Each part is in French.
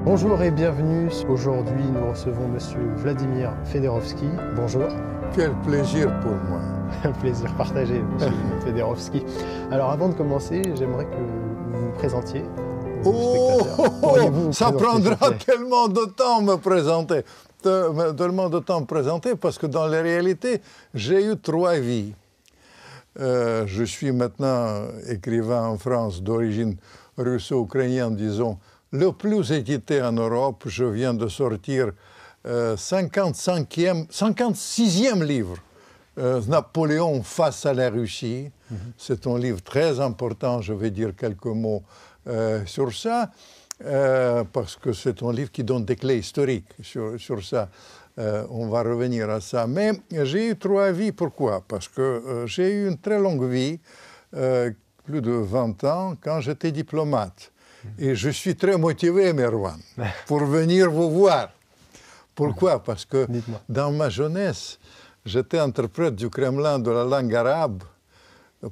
Bonjour et bienvenue. Aujourd'hui, nous recevons Monsieur Vladimir Fedorovski. Bonjour. Quel plaisir pour moi. Un plaisir partagé, Monsieur Fedorovski. Alors, avant de commencer, j'aimerais que vous vous présentiez. Ça prendra tellement de temps me présenter. Tellement de temps me présenter parce que dans la réalité, j'ai eu 3 vies. Je suis maintenant écrivain en France d'origine russo-ukrainienne, disons, le plus édité en Europe. Je viens de sortir 56e livre, Napoléon face à la Russie. C'est un livre très important, je vais dire quelques mots sur ça, parce que c'est un livre qui donne des clés historiques sur ça. On va revenir à ça. Mais j'ai eu 3 vies. Pourquoi? Parce que j'ai eu une très longue vie, plus de 20 ans, quand j'étais diplomate. Et je suis très motivé, Merwan, pour venir vous voir. Pourquoi? Parce que dans ma jeunesse, j'étais interprète du Kremlin de la langue arabe.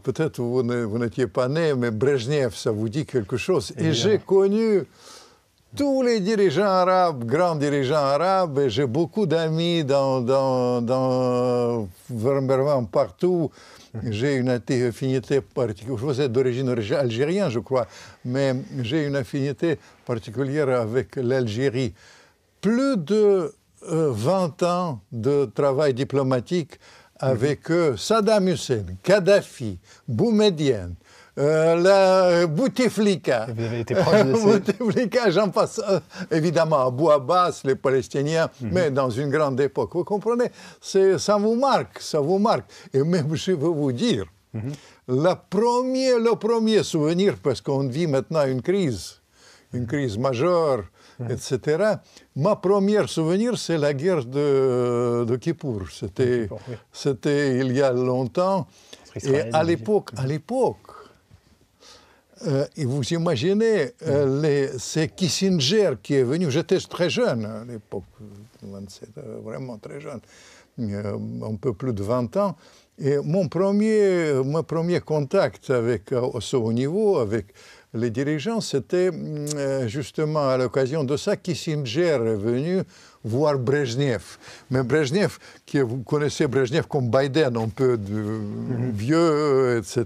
Peut-être vous n'étiez pas né, mais Brejnev, ça vous dit quelque chose. Et j'ai connu tous les dirigeants arabes, grands dirigeants arabes, et j'ai beaucoup d'amis vraiment partout. J'ai une affinité particulière. Je suis d'origine algérienne, je crois, mais j'ai une affinité particulière avec l'Algérie. Plus de 20 ans de travail diplomatique avec Saddam Hussein, Kadhafi, Boumedienne, Bouteflika. Vous avez été proche de Bouteflika, j'en passe évidemment, Abou Abbas, les Palestiniens, mais dans une grande époque. Vous comprenez? Ça vous marque, ça vous marque. Et même, je veux vous dire, le premier souvenir, parce qu'on vit maintenant une crise majeure, etc. Ma première souvenir, c'est la guerre de Kippour. C'était il y a longtemps. Et à l'époque, et vous imaginez, c'est Kissinger qui est venu. J'étais très jeune à l'époque, 27, vraiment très jeune, un peu plus de 20 ans. Et mon premier contact avec, au haut niveau, avec les dirigeants, c'était justement à l'occasion de ça. Kissinger est venu voir Brejnev. Mais Brejnev, vous connaissez Brejnev comme Biden, un peu vieux, etc.,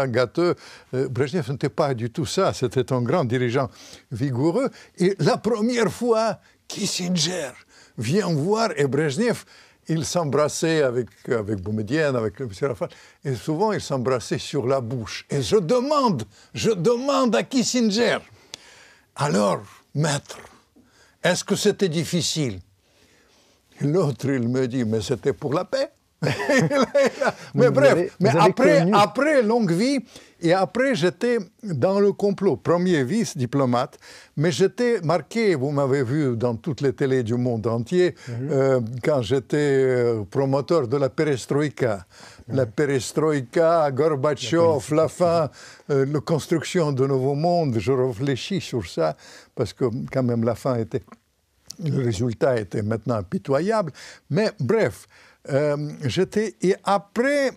gâteux. Brejnev n'était pas du tout ça. C'était un grand dirigeant vigoureux. Et la première fois, Kissinger vient voir et Brejnev, il s'embrassait avec Boumedienne, avec M. Rafal, et souvent il s'embrassait sur la bouche. Et je demande à Kissinger, alors, maître, est-ce que c'était difficile? L'autre, il me dit, mais c'était pour la paix. Mais bref, après longue vie, et après j'étais dans le complot, premier vice-diplomate, mais j'étais marqué, vous m'avez vu dans toutes les télés du monde entier, quand j'étais promoteur de la perestroïka. La perestroïka, Gorbatchev, la fin, la construction de nouveau monde, je réfléchis sur ça, parce que quand même la fin était, le résultat était maintenant impitoyable, mais bref, et après,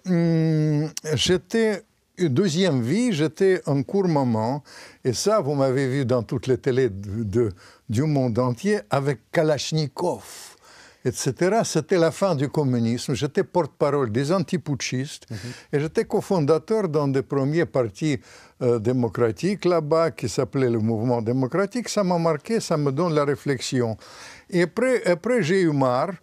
j'étais deuxième vie, j'étais un court moment, et ça, vous m'avez vu dans toutes les télés du monde entier, avec Kalachnikov, etc. C'était la fin du communisme. J'étais porte-parole des antiputschistes, et j'étais cofondateur d'un des premiers partis démocratiques là-bas, qui s'appelait le Mouvement démocratique. Ça m'a marqué, ça me donne la réflexion. Et après j'ai eu marre,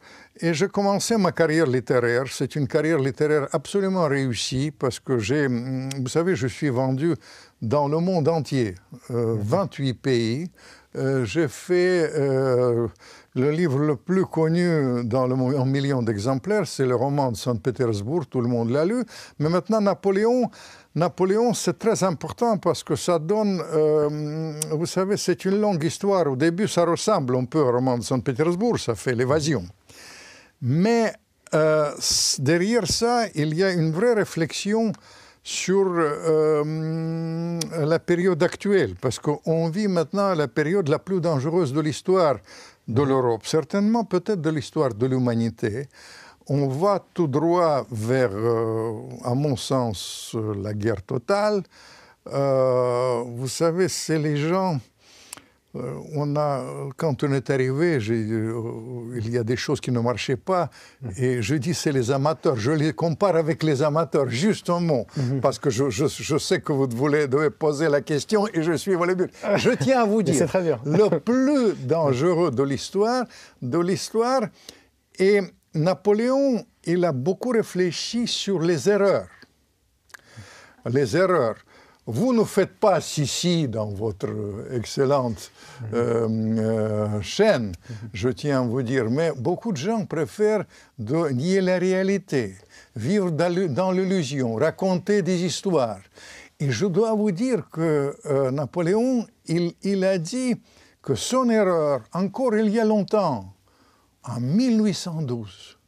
et j'ai commencé ma carrière littéraire. C'est une carrière littéraire absolument réussie parce que vous savez, je suis vendu dans le monde entier, 28 pays. J'ai fait le livre le plus connu dans le monde, 1 million d'exemplaires, c'est le roman de Saint-Pétersbourg, tout le monde l'a lu. Mais maintenant, Napoléon, c'est très important parce que ça donne, vous savez, c'est une longue histoire. Au début, ça ressemble un peu au roman de Saint-Pétersbourg, ça fait l'évasion. Mais derrière ça, il y a une vraie réflexion sur la période actuelle, parce qu'on vit maintenant la période la plus dangereuse de l'histoire de l'Europe, certainement peut-être de l'histoire de l'humanité. On va tout droit vers, à mon sens, la guerre totale. Vous savez, c'est les gens quand on est arrivé, il y a des choses qui ne marchaient pas, et je dis c'est les amateurs. Je les compare avec les amateurs, justement, parce que je sais que vous devez poser la question, et je suis volé. Je tiens à vous dire, très bien. le plus dangereux de l'histoire, et Napoléon, il a beaucoup réfléchi sur les erreurs. Les erreurs. Vous ne faites pas Sissi dans votre excellente chaîne, je tiens à vous dire, mais beaucoup de gens préfèrent nier la réalité, vivre dans l'illusion, raconter des histoires. Et je dois vous dire que Napoléon, il a dit que son erreur, encore il y a longtemps, en 1812,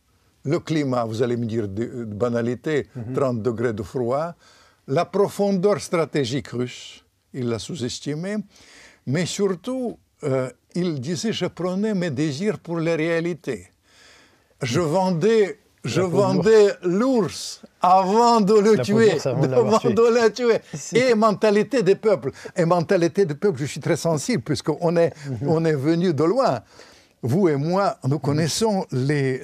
le climat, vous allez me dire de banalité, 30 degrés de froid, la profondeur stratégique russe, il l'a sous-estimée, mais surtout, il disait, je prenais mes désirs pour la réalité. Je vendais l'ours avant de le tuer. Et mentalité des peuples. Et mentalité des peuples, je suis très sensible, puisqu'on est venu de loin. Vous et moi, nous connaissons les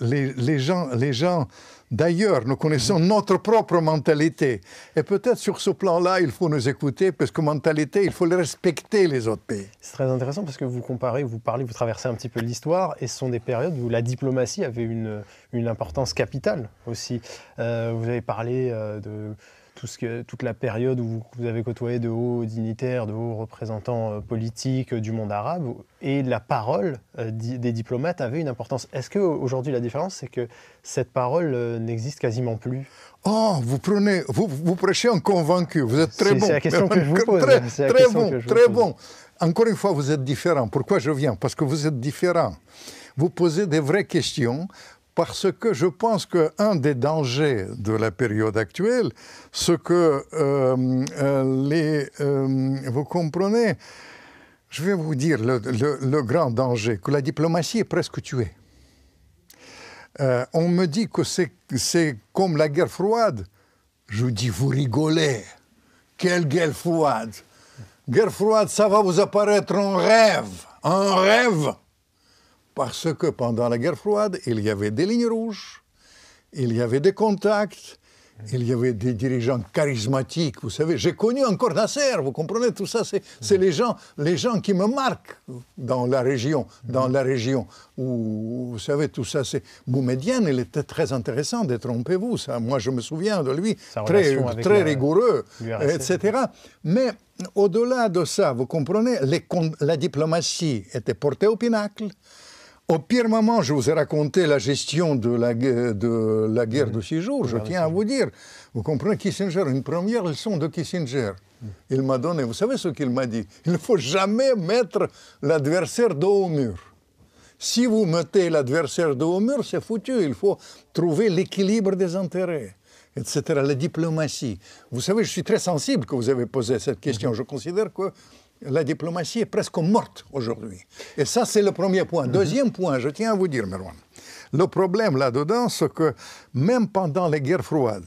gens d'ailleurs, nous connaissons notre propre mentalité. Et peut-être sur ce plan-là, il faut nous écouter, parce que mentalité, il faut les respecter, les autres pays. C'est très intéressant parce que vous comparez, vous traversez un petit peu l'histoire, et ce sont des périodes où la diplomatie avait une importance capitale aussi. Vous avez parlé de toute la période où vous avez côtoyé de hauts dignitaires, de hauts représentants politiques du monde arabe, et la parole des diplomates avait une importance. Est-ce qu'aujourd'hui, la différence, c'est que cette parole n'existe quasiment plus? Oh, vous prêchez un convaincu, vous êtes très bon. C'est la question que je vous pose. Très bon. Encore une fois, vous êtes différent. Pourquoi je viens? Parce que vous êtes différent. Vous posez des vraies questions. Parce que je pense qu'un des dangers de la période actuelle, c'est que vous comprenez, je vais vous dire le grand danger, que la diplomatie est presque tuée. On me dit que c'est comme la guerre froide. Je dis, vous rigolez. Quelle guerre froide? Guerre froide, ça va vous apparaître un rêve. Un rêve. Parce que pendant la guerre froide, il y avait des lignes rouges, il y avait des contacts, il y avait des dirigeants charismatiques. Vous savez, j'ai connu encore Nasser, vous comprenez, tout ça, c'est les gens qui me marquent dans la région, où, vous savez, tout ça, c'est... Boumedienne, il était très intéressant, détrompez-vous, ça. Moi, je me souviens de lui, très rigoureux, etc. Mais au-delà de ça, vous comprenez, la diplomatie était portée au pinacle. Au pire moment, je vous ai raconté la gestion de la guerre de 6 jours, je tiens à vous dire. Vous comprenez, Kissinger, une première leçon de Kissinger, il m'a donné, vous savez ce qu'il m'a dit? Il ne faut jamais mettre l'adversaire dos au mur. Si vous mettez l'adversaire dos au mur, c'est foutu, il faut trouver l'équilibre des intérêts, etc. La diplomatie. Vous savez, je suis très sensible que vous avez posé cette question. Je considère que la diplomatie est presque morte aujourd'hui. Et ça, c'est le premier point. Deuxième point, je tiens à vous dire, Merwan, le problème là-dedans, c'est que même pendant les guerres froides,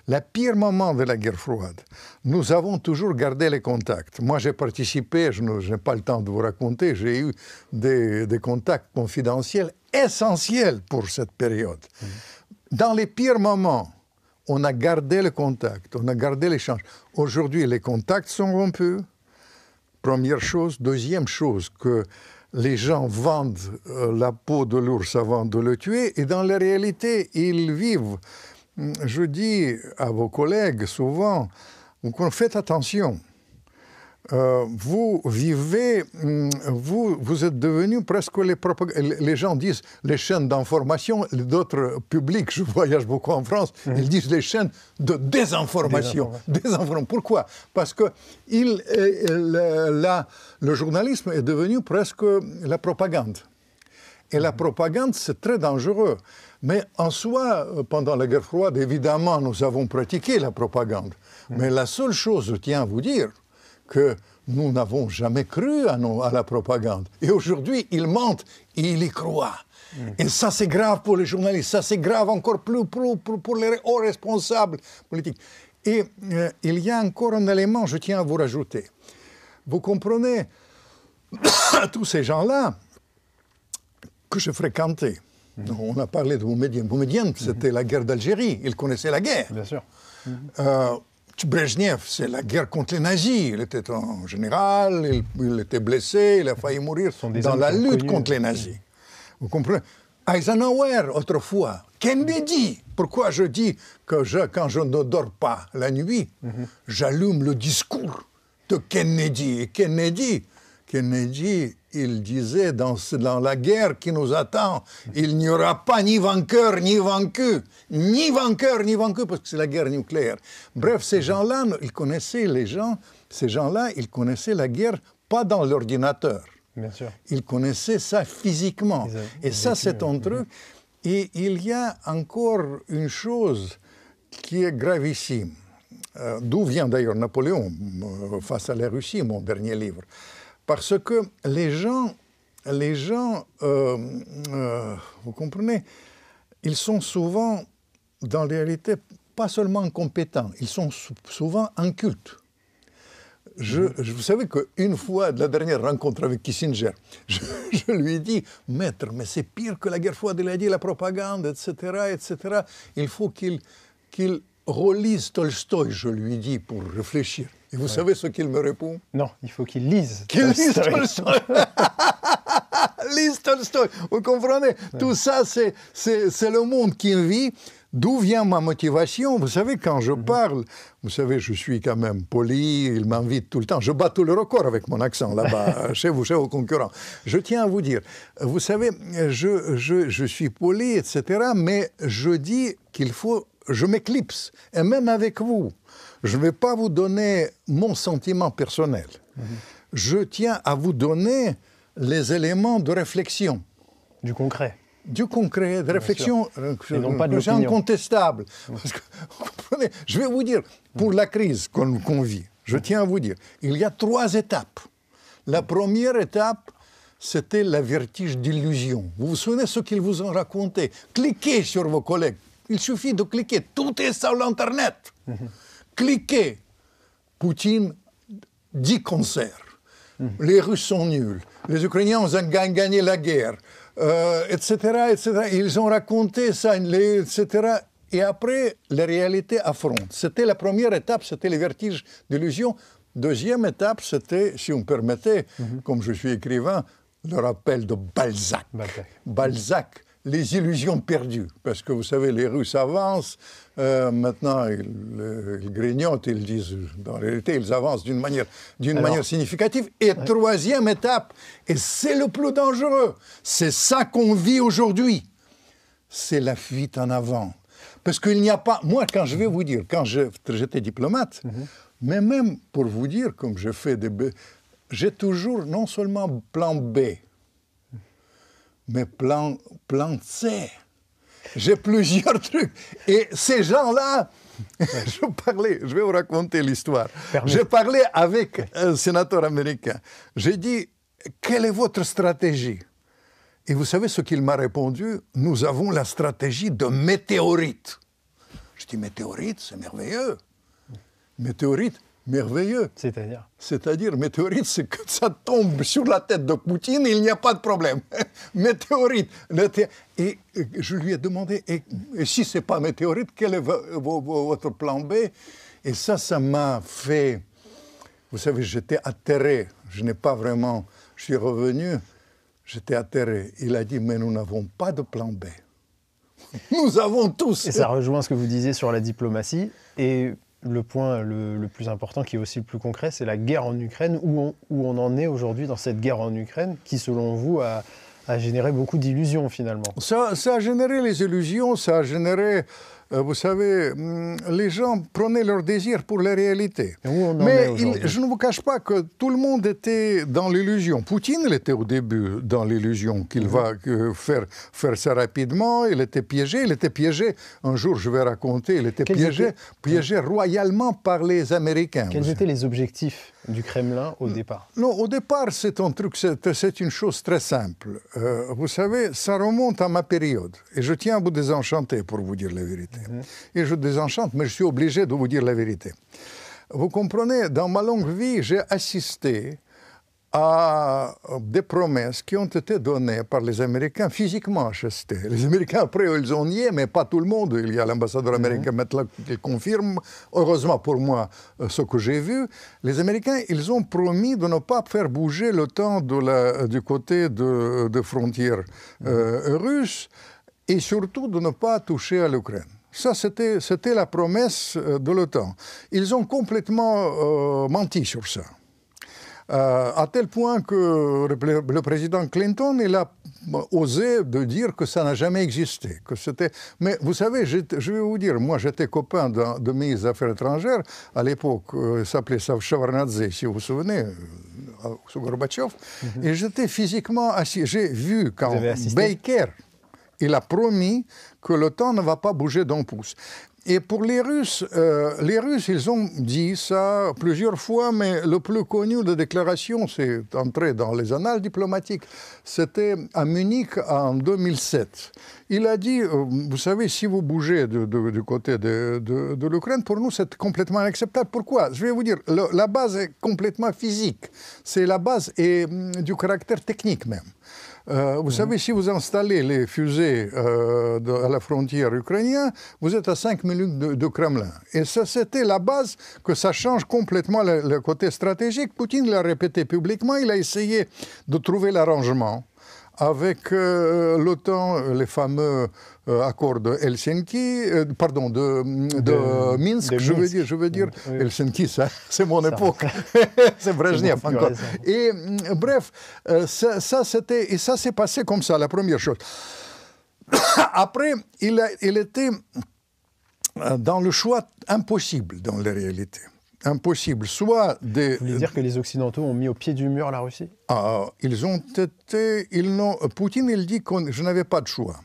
le pire moment de la guerre froide, nous avons toujours gardé les contacts. Moi, j'ai participé, je n'ai pas le temps de vous raconter, j'ai eu des contacts confidentiels essentiels pour cette période. Dans les pires moments, on a gardé le contact, on a gardé l'échange. Aujourd'hui, les contacts sont rompus. Première chose. Deuxième chose, que les gens vendent la peau de l'ours avant de le tuer, et dans la réalité, ils vivent. Je dis à vos collègues souvent, faites attention. Vous vivez, vous êtes devenus presque les gens disent les chaînes d'information, d'autres publics, je voyage beaucoup en France, ils disent les chaînes de désinformation. Pourquoi? Parce que le journalisme est devenu presque la propagande. Et la propagande, c'est très dangereux. Mais en soi, pendant la guerre froide, évidemment, nous avons pratiqué la propagande. Mais la seule chose, je tiens à vous dire, que nous n'avons jamais cru à la propagande. Et aujourd'hui, ils mentent et ils y croient. Et ça, c'est grave pour les journalistes. Ça, c'est grave encore plus pour les hauts responsables politiques. Et il y a encore un élément, je tiens à vous rajouter. Vous comprenez, tous ces gens-là que je fréquentais. On a parlé de Boumedienne. Boumedienne, c'était la guerre d'Algérie. Il connaissait la guerre. Bien sûr. Brejnev, c'est la guerre contre les nazis. Il était un général, il était blessé, il a failli mourir dans la lutte contre les nazis. Vous comprenez? Eisenhower, autrefois. Kennedy. Pourquoi je dis que quand je ne dors pas la nuit, j'allume le discours de Kennedy. Et Kennedy, il disait dans la guerre qui nous attend, il n'y aura pas ni vainqueur ni vaincu. Ni vainqueur ni vaincu, parce que c'est la guerre nucléaire. Bref, ces gens-là, ils connaissaient ils connaissaient la guerre pas dans l'ordinateur. Bien sûr. Ils connaissaient ça physiquement. Et ça, c'est un truc. Et il y a encore une chose qui est gravissime. D'où vient d'ailleurs Napoléon face à la Russie, mon dernier livre. Parce que les gens, vous comprenez, ils sont souvent, dans la réalité, pas seulement compétents, ils sont souvent incultes. Vous savez qu'une fois, de la dernière rencontre avec Kissinger, je lui ai dit, maître, mais c'est pire que la guerre froide, il a dit la propagande, etc., etc. Il faut qu'il relise Tolstoï, je lui ai dit, pour réfléchir. Et vous savez ce qu'il me répond? Non, il faut qu'il lise. Qu'il lise Tolstoï. Lise Tolstoï. Vous comprenez? Tout ça, c'est le monde qui vit. D'où vient ma motivation? Vous savez, quand je parle, vous savez, je suis quand même poli, il m'invite tout le temps. Je bats tout le record avec mon accent là-bas, chez vos concurrents. Je tiens à vous dire, vous savez, je suis poli, etc., mais je dis qu'il faut, je m'éclipse. Et même avec vous, je ne vais pas vous donner mon sentiment personnel. Je tiens à vous donner les éléments de réflexion. Du concret. Du concret, de réflexion incontestable. Parce que, vous comprenez, je vais vous dire, pour la crise qu'on vit, je tiens à vous dire, il y a 3 étapes. La première étape, c'était le vertige d'illusion. Vous vous souvenez ce qu'ils vous ont raconté? Cliquez sur vos collègues. Il suffit de cliquer. Tout est sur l'Internet. Cliquez. Poutine dit concert. Les Russes sont nuls. Les Ukrainiens ont gagné la guerre. Etc., etc. Ils ont raconté ça, etc. Et après, la réalité affronte. C'était la première étape, c'était les vertiges d'illusion. Deuxième étape, c'était, si vous me permettez, comme je suis écrivain, le rappel de Balzac. Balzac, les illusions perdues. Parce que vous savez, les Russes avancent, maintenant ils grignotent, ils disent, dans la réalité, ils avancent d'une manière significative. Et troisième étape, et c'est le plus dangereux, c'est ça qu'on vit aujourd'hui, c'est la fuite en avant. Parce qu'il n'y a pas, moi quand je vais vous dire, quand j'étais diplomate, mais même pour vous dire, comme je fais j'ai toujours non seulement plan B, mais plan C. J'ai plusieurs trucs. Et ces gens-là, je vais vous raconter l'histoire. J'ai parlé avec un sénateur américain. J'ai dit, quelle est votre stratégie? Et vous savez ce qu'il m'a répondu? Nous avons la stratégie de météorite. Je dis, météorite, c'est merveilleux. Météorite, merveilleux. C'est-à-dire, météorite, c'est que ça tombe sur la tête de Poutine, il n'y a pas de problème. Météorite. Et je lui ai demandé, et si ce n'est pas météorite, quel est votre plan B? Et ça m'a fait... Vous savez, j'étais atterré. Je suis revenu, j'étais atterré. Il a dit, mais nous n'avons pas de plan B. Nous avons tous... Et ça rejoint ce que vous disiez sur la diplomatie. Et le point le plus important, qui est aussi le plus concret, c'est la guerre en Ukraine, où on en est aujourd'hui dans cette guerre en Ukraine, qui, selon vous, a généré beaucoup d'illusions, finalement. Ça a généré les illusions, ça a généré... vous savez, les gens prenaient leur désir pour la réalité. Mais je ne vous cache pas que tout le monde était dans l'illusion. Poutine, il était au début dans l'illusion qu'il va faire ça rapidement. Il était piégé. Un jour, je vais raconter, il était piégé royalement par les Américains. Quels étaient les objectifs du Kremlin au départ? Non, au départ, c'est un truc, c'est une chose très simple. Vous savez, ça remonte à ma période. Et je tiens à vous désenchanter, pour vous dire la vérité. Et je désenchante, mais je suis obligé de vous dire la vérité. Vous comprenez, dans ma longue vie, j'ai assisté à des promesses qui ont été données par les Américains physiquement à Chesté. Les Américains, après, ils ont nié, mais pas tout le monde. Il y a l'ambassadeur américain maintenant qui confirme, heureusement pour moi, ce que j'ai vu. Les Américains, ils ont promis de ne pas faire bouger l'OTAN du côté de frontières russes et surtout de ne pas toucher à l'Ukraine. Ça, c'était la promesse de l'OTAN. Ils ont complètement menti sur ça. À tel point que le président Clinton, il a osé de dire que ça n'a jamais existé. Que c'était... Mais vous savez, je vais vous dire, moi j'étais copain de ministre des Affaires étrangères, à l'époque, il s'appelait Shevardnadze, si vous vous souvenez, sous Gorbatchev, et j'étais physiquement assis. J'ai vu quand Baker, il a promis que l'OTAN ne va pas bouger d'un pouce. Et pour les Russes, ils ont dit ça plusieurs fois, mais le plus connu de déclaration, c'est entré dans les annales diplomatiques, c'était à Munich en 2007. Il a dit, vous savez, si vous bougez du côté de l'Ukraine, pour nous, c'est complètement inacceptable. Pourquoi? Je vais vous dire, la base est complètement physique. C'est la base et du caractère technique même. Vous savez, si vous installez les fusées à la frontière ukrainienne, vous êtes à 5 minutes de Kremlin. Et ça, c'était la base que ça change complètement le côté stratégique. Poutine l'a répété publiquement, il a essayé de trouver l'arrangement avec l'OTAN, les fameux accords de Helsinki, pardon, de Minsk, je veux dire, oui. Helsinki, c'est mon époque, c'est Brezhnev encore. Et bref, ça s'est passé comme ça, la première chose. Après, il était dans le choix impossible dans la réalité. Impossible, soit des... Vous voulez dire que les Occidentaux ont mis au pied du mur la Russie? Ils ont été... Poutine, il dit que je n'avais pas de choix.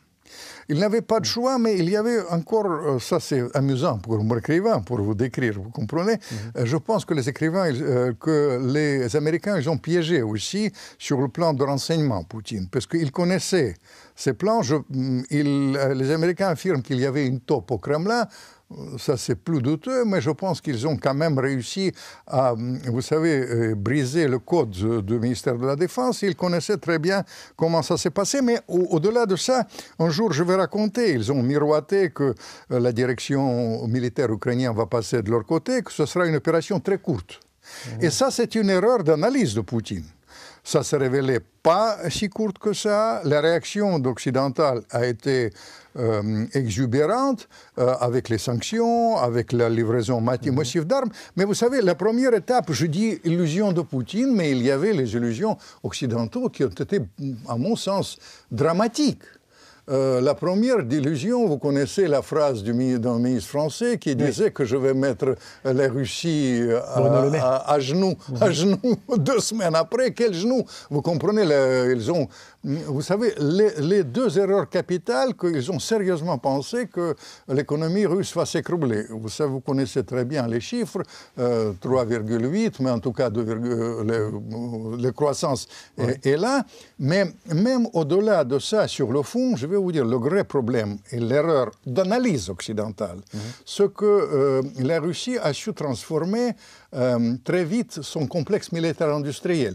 Il n'avait pas de choix, mais il y avait encore... Ça, c'est amusant pour un écrivain, pour vous décrire, vous comprenez? Je pense que les écrivains, que les Américains, ils ont piégé aussi sur le plan de renseignement, Poutine, parce qu'ils connaissaient ces plans. Les Américains affirment qu'il y avait une taupe au Kremlin. Ça, c'est plus douteux, mais je pense qu'ils ont quand même réussi à, vous savez, briser le code du ministère de la Défense. Ils connaissaient très bien comment ça s'est passé, mais au-delà de ça, un jour, je vais raconter, ils ont miroité que la direction militaire ukrainienne va passer de leur côté, que ce sera une opération très courte. Et ça, c'est une erreur d'analyse de Poutine. Ça s'est révélé pas si courte que ça. La réaction occidentale a été exubérante avec les sanctions, avec la livraison massive d'armes. Mais vous savez, la première étape, je dis illusion de Poutine, mais il y avait les illusions occidentaux qui ont été, à mon sens, dramatiques. La première illusion, vous connaissez la phrase d'un ministre français qui disait que je vais mettre la Russie à genoux 2 semaines après. Quel genou? Vous comprenez, ils ont... Vous savez, les deux erreurs capitales qu'ils ont sérieusement pensé que l'économie russe va s'écrouler. Vous savez, vous connaissez très bien les chiffres, 3,8, mais en tout cas, la croissance est là. Mais même au-delà de ça, sur le fond, je vais vous dire, le vrai problème et l'erreur d'analyse occidentale, ce que la Russie a su transformer très vite son complexe militaire industriel.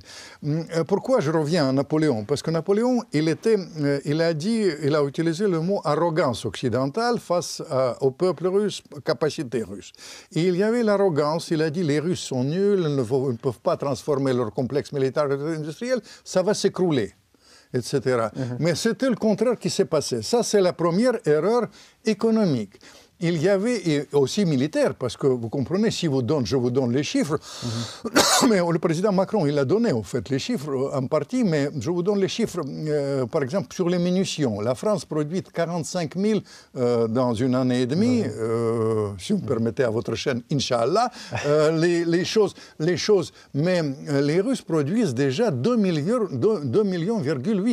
Pourquoi je reviens à Napoléon? Parce que Napoléon, il a utilisé le mot arrogance occidentale face au peuple russe, capacité russe. Et il y avait l'arrogance, il a dit les Russes sont nuls, ils ne peuvent pas transformer leur complexe militaire industriel, ça va s'écrouler, etc. Mais c'était le contraire qui s'est passé. Ça, c'est la première erreur économique. Il y avait aussi militaire, parce que vous comprenez, si je vous donne les chiffres, mais le président Macron, il a donné en fait les chiffres en partie, mais je vous donne les chiffres, par exemple, sur les munitions. La France produit 45 000 dans une année et demie, si vous me permettez à votre chaîne, Inch'Allah, les choses, mais les Russes produisent déjà 2,8 millions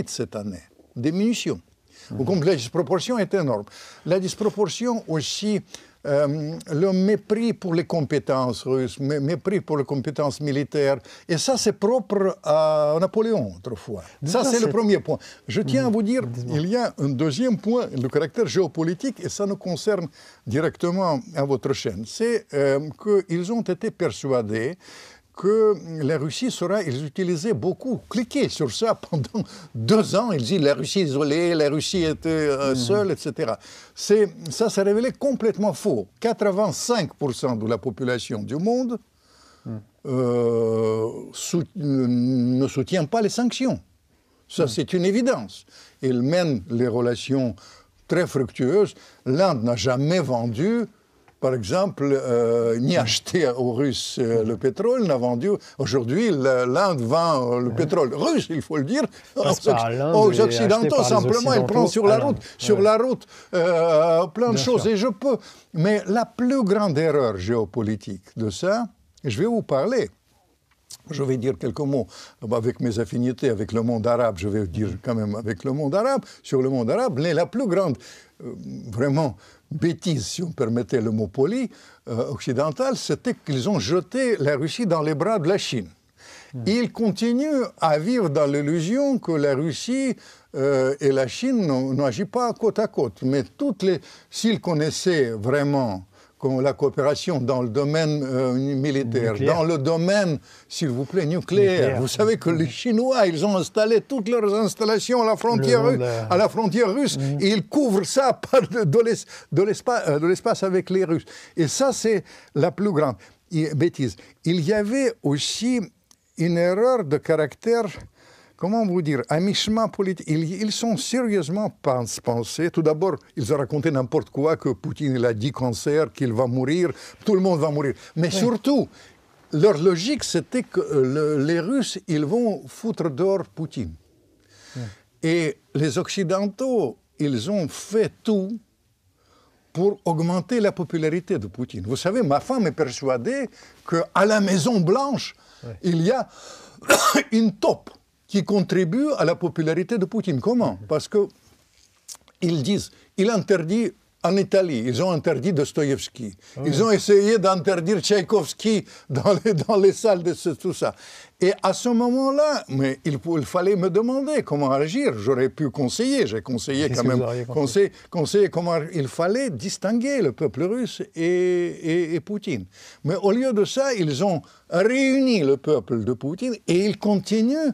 cette année, des munitions. Vous comprenez, la disproportion est énorme. La disproportion aussi, le mépris pour les compétences russes, mépris pour les compétences militaires. Et ça, c'est propre à Napoléon, autrefois. Ça, c'est le premier point. Je tiens à vous dire, il y a un deuxième point, le caractère géopolitique, et ça nous concerne directement à votre chaîne. C'est qu'ils ont été persuadés que la Russie sera, ils utilisaient beaucoup, cliquaient sur ça pendant 2 ans, ils disaient la Russie isolée, la Russie était seule, etc. Ça s'est révélé complètement faux. 85% de la population du monde ne soutient pas les sanctions. Ça, c'est une évidence. Ils mènent les relations très fructueuses. L'Inde n'a jamais vendu, par exemple, ni acheté aux Russes le pétrole, n'a vendu. Aujourd'hui, l'Inde vend le pétrole russe, il faut le dire, aux Occidentaux. Simplement, elle prend sur la route, plein de choses. Et mais la plus grande erreur géopolitique de ça, je vais vous parler. Je vais dire quelques mots avec mes affinités avec le monde arabe, je vais dire quand même avec le monde arabe, sur le monde arabe, mais la plus grande, vraiment, bêtise, si on permettait le mot poli, occidentale, c'était qu'ils ont jeté la Russie dans les bras de la Chine. Ils continuent à vivre dans l'illusion que la Russie et la Chine n'agissent pas côte à côte. Mais s'ils connaissaient vraiment la coopération dans le domaine militaire, dans le domaine, s'il vous plaît, nucléaire. Vous savez que les Chinois, ils ont installé toutes leurs installations à la frontière russe et ils couvrent ça de l'espace avec les Russes. Et ça, c'est la plus grande bêtise. Il y avait aussi une erreur de caractère, comment vous dire, à mi-chemin politique. Ils sont sérieusement pensés. Tout d'abord, ils ont raconté n'importe quoi, que Poutine il a dit cancer, qu'il va mourir, tout le monde va mourir. Mais surtout, leur logique, c'était que les Russes, ils vont foutre dehors Poutine. Et les Occidentaux, ils ont fait tout pour augmenter la popularité de Poutine. Vous savez, ma femme est persuadée qu'à la Maison-Blanche, il y a une taupe qui contribue à la popularité de Poutine. Comment? Parce qu'ils disent, il interdit en Italie, ils ont interdit Dostoïevski. Ils ont essayé d'interdire Tchaïkovski dans les salles de tout ça. Et à ce moment-là, mais il fallait me demander comment agir. J'aurais pu conseiller, j'ai conseillé quand même, conseiller comment il fallait distinguer le peuple russe et Poutine. Mais au lieu de ça, ils ont réuni le peuple de Poutine et ils continuent.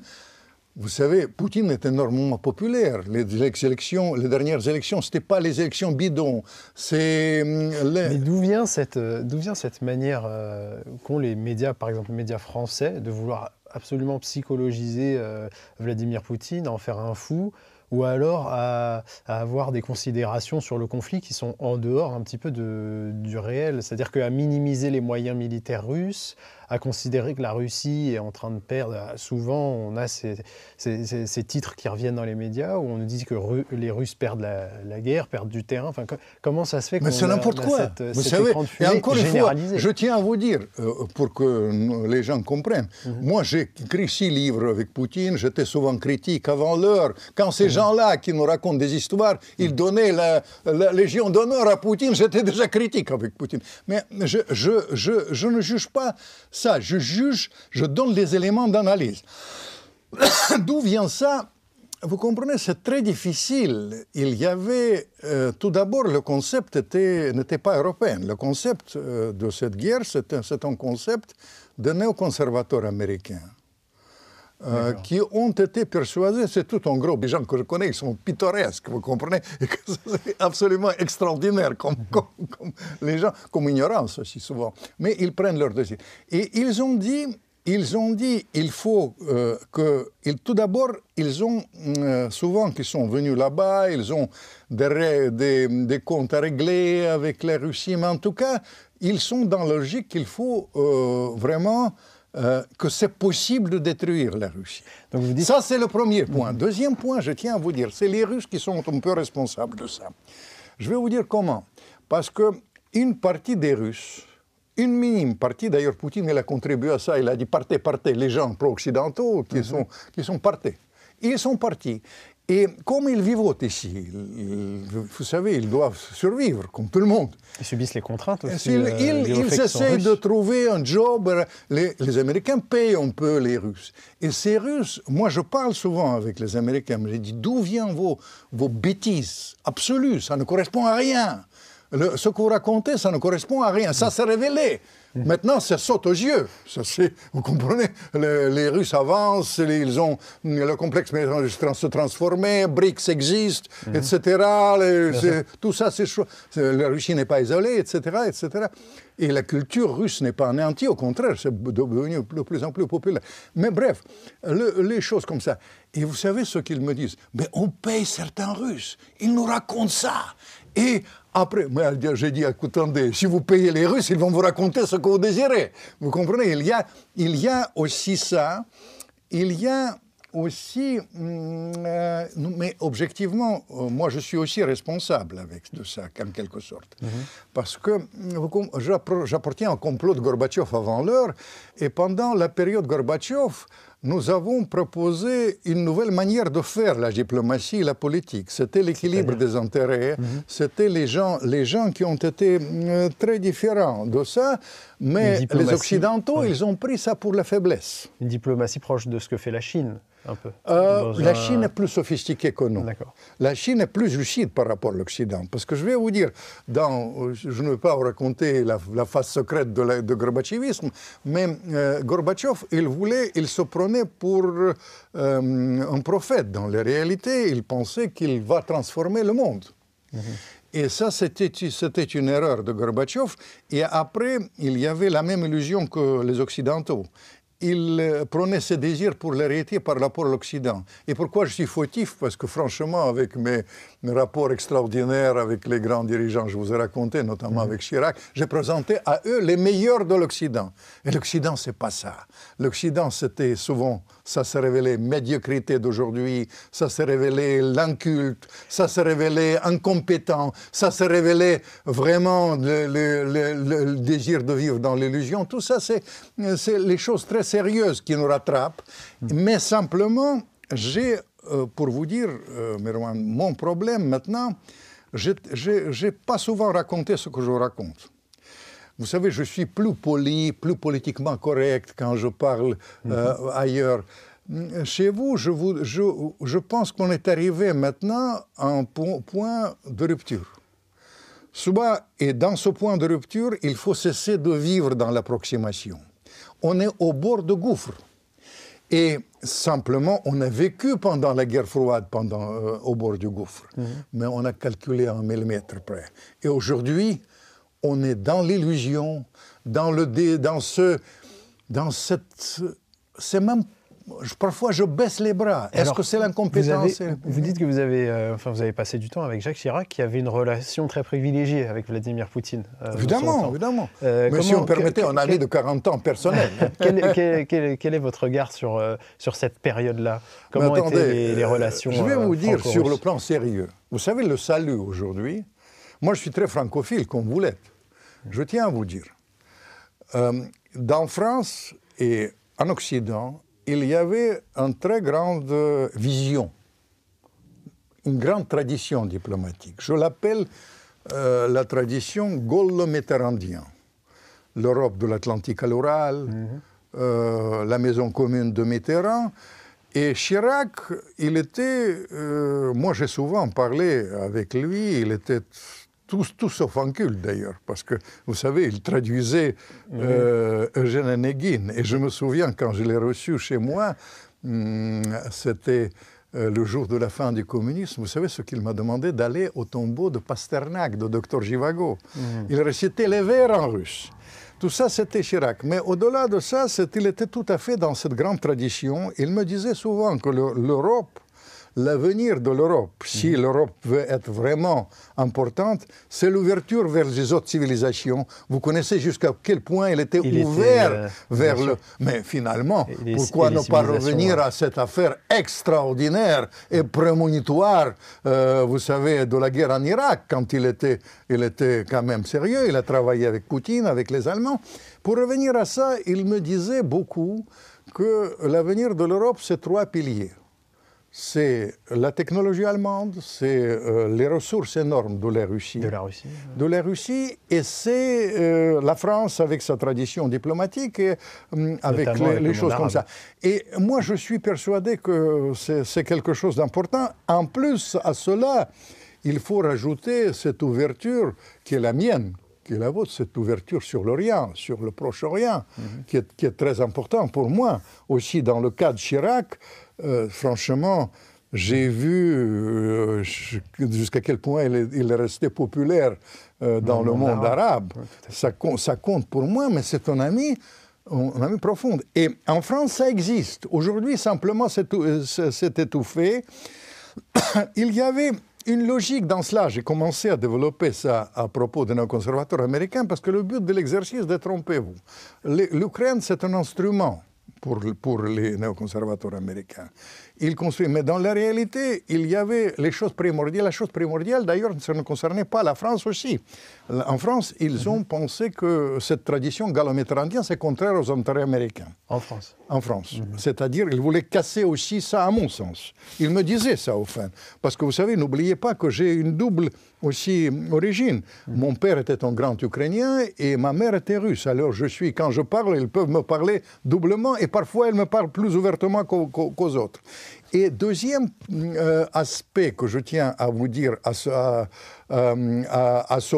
Vous savez, Poutine est énormément populaire. Les dernières élections, ce n'étaient pas les élections bidons. Mais d'où vient cette manière qu'ont les médias, par exemple les médias français, de vouloir absolument psychologiser Vladimir Poutine, en faire un fou, ou alors à avoir des considérations sur le conflit qui sont en dehors un petit peu du réel. C'est-à-dire qu'à minimiser les moyens militaires russes, à considérer que la Russie est en train de perdre. Souvent, on a ces titres qui reviennent dans les médias où on nous dit que les Russes perdent la guerre, perdent du terrain. Enfin, comment ça se fait qu'on c'est n'importe quoi. Vous savez, et encore une fois, je tiens à vous dire, pour que les gens comprennent, moi j'ai écrit 6 livres avec Poutine, j'étais souvent critique avant l'heure. Quand ces gens-là qui nous racontent des histoires, ils donnaient la Légion d'honneur à Poutine, j'étais déjà critique avec Poutine. Mais je ne juge pas ça, je donne les éléments d'analyse. D'où vient ça? Vous comprenez, c'est très difficile. Il y avait, tout d'abord, le concept n'était pas européen. Le concept de cette guerre, c'est un concept de néoconservateurs américains. Qui ont été persuadés, c'est tout en gros, les gens que je connais, ils sont pittoresques, vous comprenez, et que c'est absolument extraordinaire, comme les gens, comme ignorance aussi souvent, mais ils prennent leur décision. Et ils ont dit, il faut tout d'abord, ils ont, souvent qu'ils sont venus là-bas, ils ont des comptes à régler avec la Russie, mais en tout cas, ils sont dans la logique qu'il faut vraiment que c'est possible de détruire la Russie. Donc vous dites... Ça, c'est le premier point. Deuxième point, je tiens à vous dire, c'est les Russes qui sont un peu responsables de ça. Je vais vous dire comment. Parce qu'une partie des Russes, une minime partie, d'ailleurs Poutine il a contribué à ça, il a dit partez, les gens pro-occidentaux qui sont partis. Ils sont partis. Et comme ils vivent ici, vous savez, ils doivent survivre, comme tout le monde. Ils subissent les contraintes aussi. Ils essaient de trouver un job. Les Américains payent un peu les Russes. Et ces Russes, moi je parle souvent avec les Américains, je dis d'où viennent vos bêtises absolues, ça ne correspond à rien. Ce que vous racontez, ça ne correspond à rien. Ça s'est révélé. Maintenant, ça saute aux yeux. Vous comprenez, les Russes avancent, ils ont le complexe se transformer, BRICS existe, etc. Tout ça, c'est chaud. La Russie n'est pas isolée, etc., etc. Et la culture russe n'est pas anéantie, au contraire, c'est devenu de plus en plus populaire. Mais bref, les choses comme ça. Et vous savez ce qu'ils me disent? Mais on paye certains Russes, ils nous racontent ça. Et après, j'ai dit, écoutez, si vous payez les Russes, ils vont vous raconter ce que vous désirez. Vous comprenez? Il y a aussi ça. Il y a aussi, mais objectivement, moi je suis aussi responsable de ça, en quelque sorte. Parce que j'appartiens au complot de Gorbatchev avant l'heure, et pendant la période Gorbatchev, nous avons proposé une nouvelle manière de faire la diplomatie et la politique. C'était l'équilibre des intérêts, c'était les gens qui ont été très différents de ça, mais les Occidentaux, ils ont pris ça pour la faiblesse. Une diplomatie proche de ce que fait la Chine, un peu. La Chine est plus sophistiquée que nous. La Chine est plus lucide par rapport à l'Occident. Parce que je vais vous dire, je ne vais pas vous raconter la face secrète de Gorbatchevisme, mais Gorbatchev, il se prenait pour un prophète. Dans la réalité, il pensait qu'il va transformer le monde. Et ça, c'était une erreur de Gorbatchev. Et après, il y avait la même illusion que les Occidentaux. Il prenait ses désirs pour l'héritier par rapport à l'Occident. Et pourquoi je suis fautif? Parce que franchement, avec mes rapports extraordinaires avec les grands dirigeants, je vous ai raconté, notamment avec Chirac, j'ai présenté à eux les meilleurs de l'Occident. Et l'Occident, c'est pas ça. L'Occident, c'était souvent, ça s'est révélé médiocrité d'aujourd'hui, ça s'est révélé l'inculte, ça s'est révélé incompétent, ça s'est révélé vraiment le désir de vivre dans l'illusion. Tout ça, c'est les choses très sérieuses qui nous rattrapent. Mais simplement, j'ai, pour vous dire, Merwan, mon problème maintenant, je n'ai pas souvent raconté ce que je raconte. Vous savez, je suis plus poli, plus politiquement correct quand je parle ailleurs. Chez vous, je pense qu'on est arrivé maintenant à un point de rupture. Et dans ce point de rupture, il faut cesser de vivre dans l'approximation. On est au bord de gouffre. Et simplement, on a vécu pendant la guerre froide au bord du gouffre. Mais on a calculé à 1 millimètre près. Et aujourd'hui, on est dans l'illusion, c'est même... Parfois, je baisse les bras. Est-ce que c'est l'incompétence? Vous dites que vous avez passé du temps avec Jacques Chirac, qui avait une relation très privilégiée avec Vladimir Poutine. Évidemment. Mais si on permettait, on a mis de 40 ans personnel. Quel est votre regard sur cette période-là? Comment étaient les relations? Je vais vous dire sur le plan sérieux. Vous savez, le salut aujourd'hui, moi je suis très francophile, comme vous l'êtes. Je tiens à vous dire, dans France et en Occident, il y avait une très grande vision, une grande tradition diplomatique. Je l'appelle la tradition gaulo-mitterrandienne. L'Europe de l'Atlantique à l'Oural, la maison commune de Mitterrand. Et Chirac, il était... moi, j'ai souvent parlé avec lui, il était... Tout sauf inculte d'ailleurs, parce que, vous savez, il traduisait Eugène Onegin. Et je me souviens, quand je l'ai reçu chez moi, c'était le jour de la fin du communisme, vous savez ce qu'il m'a demandé? D'aller au tombeau de Pasternak, de Dr Zhivago. Il récitait les vers en russe. Tout ça, c'était Chirac. Mais au-delà de ça, il était tout à fait dans cette grande tradition. Il me disait souvent que l'Europe, l'avenir de l'Europe, si l'Europe veut être vraiment importante, c'est l'ouverture vers les autres civilisations. Vous connaissez jusqu'à quel point il était ouvert vers le... Mais finalement, pourquoi ne pas revenir à cette affaire extraordinaire et prémonitoire, vous savez, de la guerre en Irak, quand il était quand même sérieux, il a travaillé avec Poutine, avec les Allemands. Pour revenir à ça, il me disait beaucoup que l'avenir de l'Europe, c'est 3 piliers. C'est la technologie allemande, c'est les ressources énormes de la Russie. De la Russie, et c'est la France avec sa tradition diplomatique et avec les choses comme ça. Et moi, je suis persuadé que c'est quelque chose d'important. En plus, à cela, il faut rajouter cette ouverture qui est la mienne, qui est la vôtre, cette ouverture sur l'Orient, sur le Proche-Orient, qui est très important pour moi. Aussi, dans le cas de Chirac, franchement, j'ai vu jusqu'à quel point il est resté populaire dans le monde arabe. Ça compte pour moi, mais c'est un ami profond. Et en France, ça existe. Aujourd'hui, simplement, c'est étouffé. Il y avait une logique dans cela. J'ai commencé à développer ça à propos des néoconservateurs américains parce que le but de l'exercice, détrompez-vous. L'Ukraine, c'est un instrument pour les néoconservateurs américains. Ils construisent. Mais dans la réalité, il y avait les choses primordiales. La chose primordiale, d'ailleurs, ça ne concernait pas la France aussi. En France, ils ont pensé que cette tradition gallo-méditéranéenne, c'est contraire aux intérêts américains. En France. En France. C'est-à-dire, ils voulaient casser aussi ça, à mon sens. Ils me disaient ça, au fin. Parce que vous savez, n'oubliez pas que j'ai une double aussi origine. Mon père était un grand Ukrainien et ma mère était russe. Alors, quand je parle, ils peuvent me parler doublement et parfois, ils me parlent plus ouvertement qu'aux autres. Et deuxième aspect que je tiens à vous dire à ce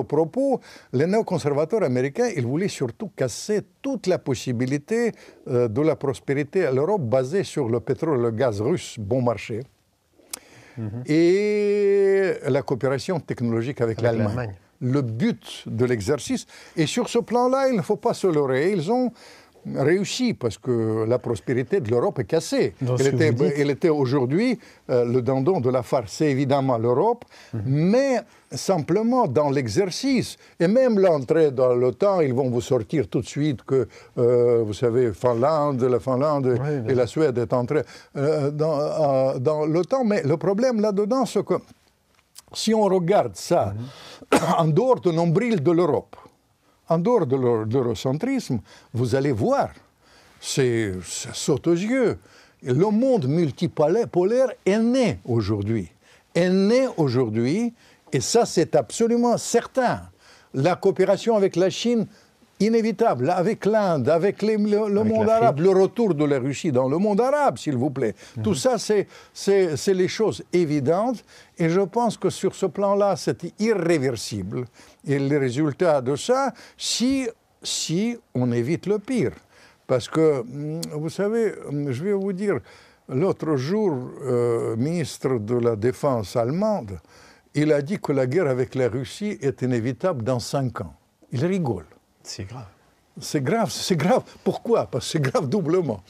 propos, les néoconservateurs américains, ils voulaient surtout casser toute la possibilité de la prospérité à l'Europe basée sur le pétrole et le gaz russe bon marché et la coopération technologique avec l'Allemagne. Le but de l'exercice, et sur ce plan-là, il ne faut pas se leurrer, ils ont réussi parce que la prospérité de l'Europe est cassée. Elle était aujourd'hui le dindon de la farce, c'est évidemment l'Europe, mais simplement dans l'exercice, et même l'entrée dans l'OTAN, ils vont vous sortir tout de suite que, vous savez, la Finlande et la Suède est entrée dans l'OTAN, mais le problème là-dedans, c'est que si on regarde ça en dehors du nombril de l'Europe, en dehors de l'eurocentrisme, vous allez voir, ça saute aux yeux. Le monde multipolaire est né aujourd'hui. Et ça, c'est absolument certain. La coopération avec la Chine, inévitable, avec l'Inde, avec le monde arabe, le retour de la Russie dans le monde arabe, s'il vous plaît. Tout ça, c'est les choses évidentes. Et je pense que sur ce plan-là, c'est irréversible. Et le résultat de ça, si on évite le pire. Parce que, vous savez, je vais vous dire, l'autre jour, ministre de la Défense allemande, il a dit que la guerre avec la Russie est inévitable dans 5 ans. Il rigole. C'est grave. C'est grave. Pourquoi? Parce que c'est grave doublement.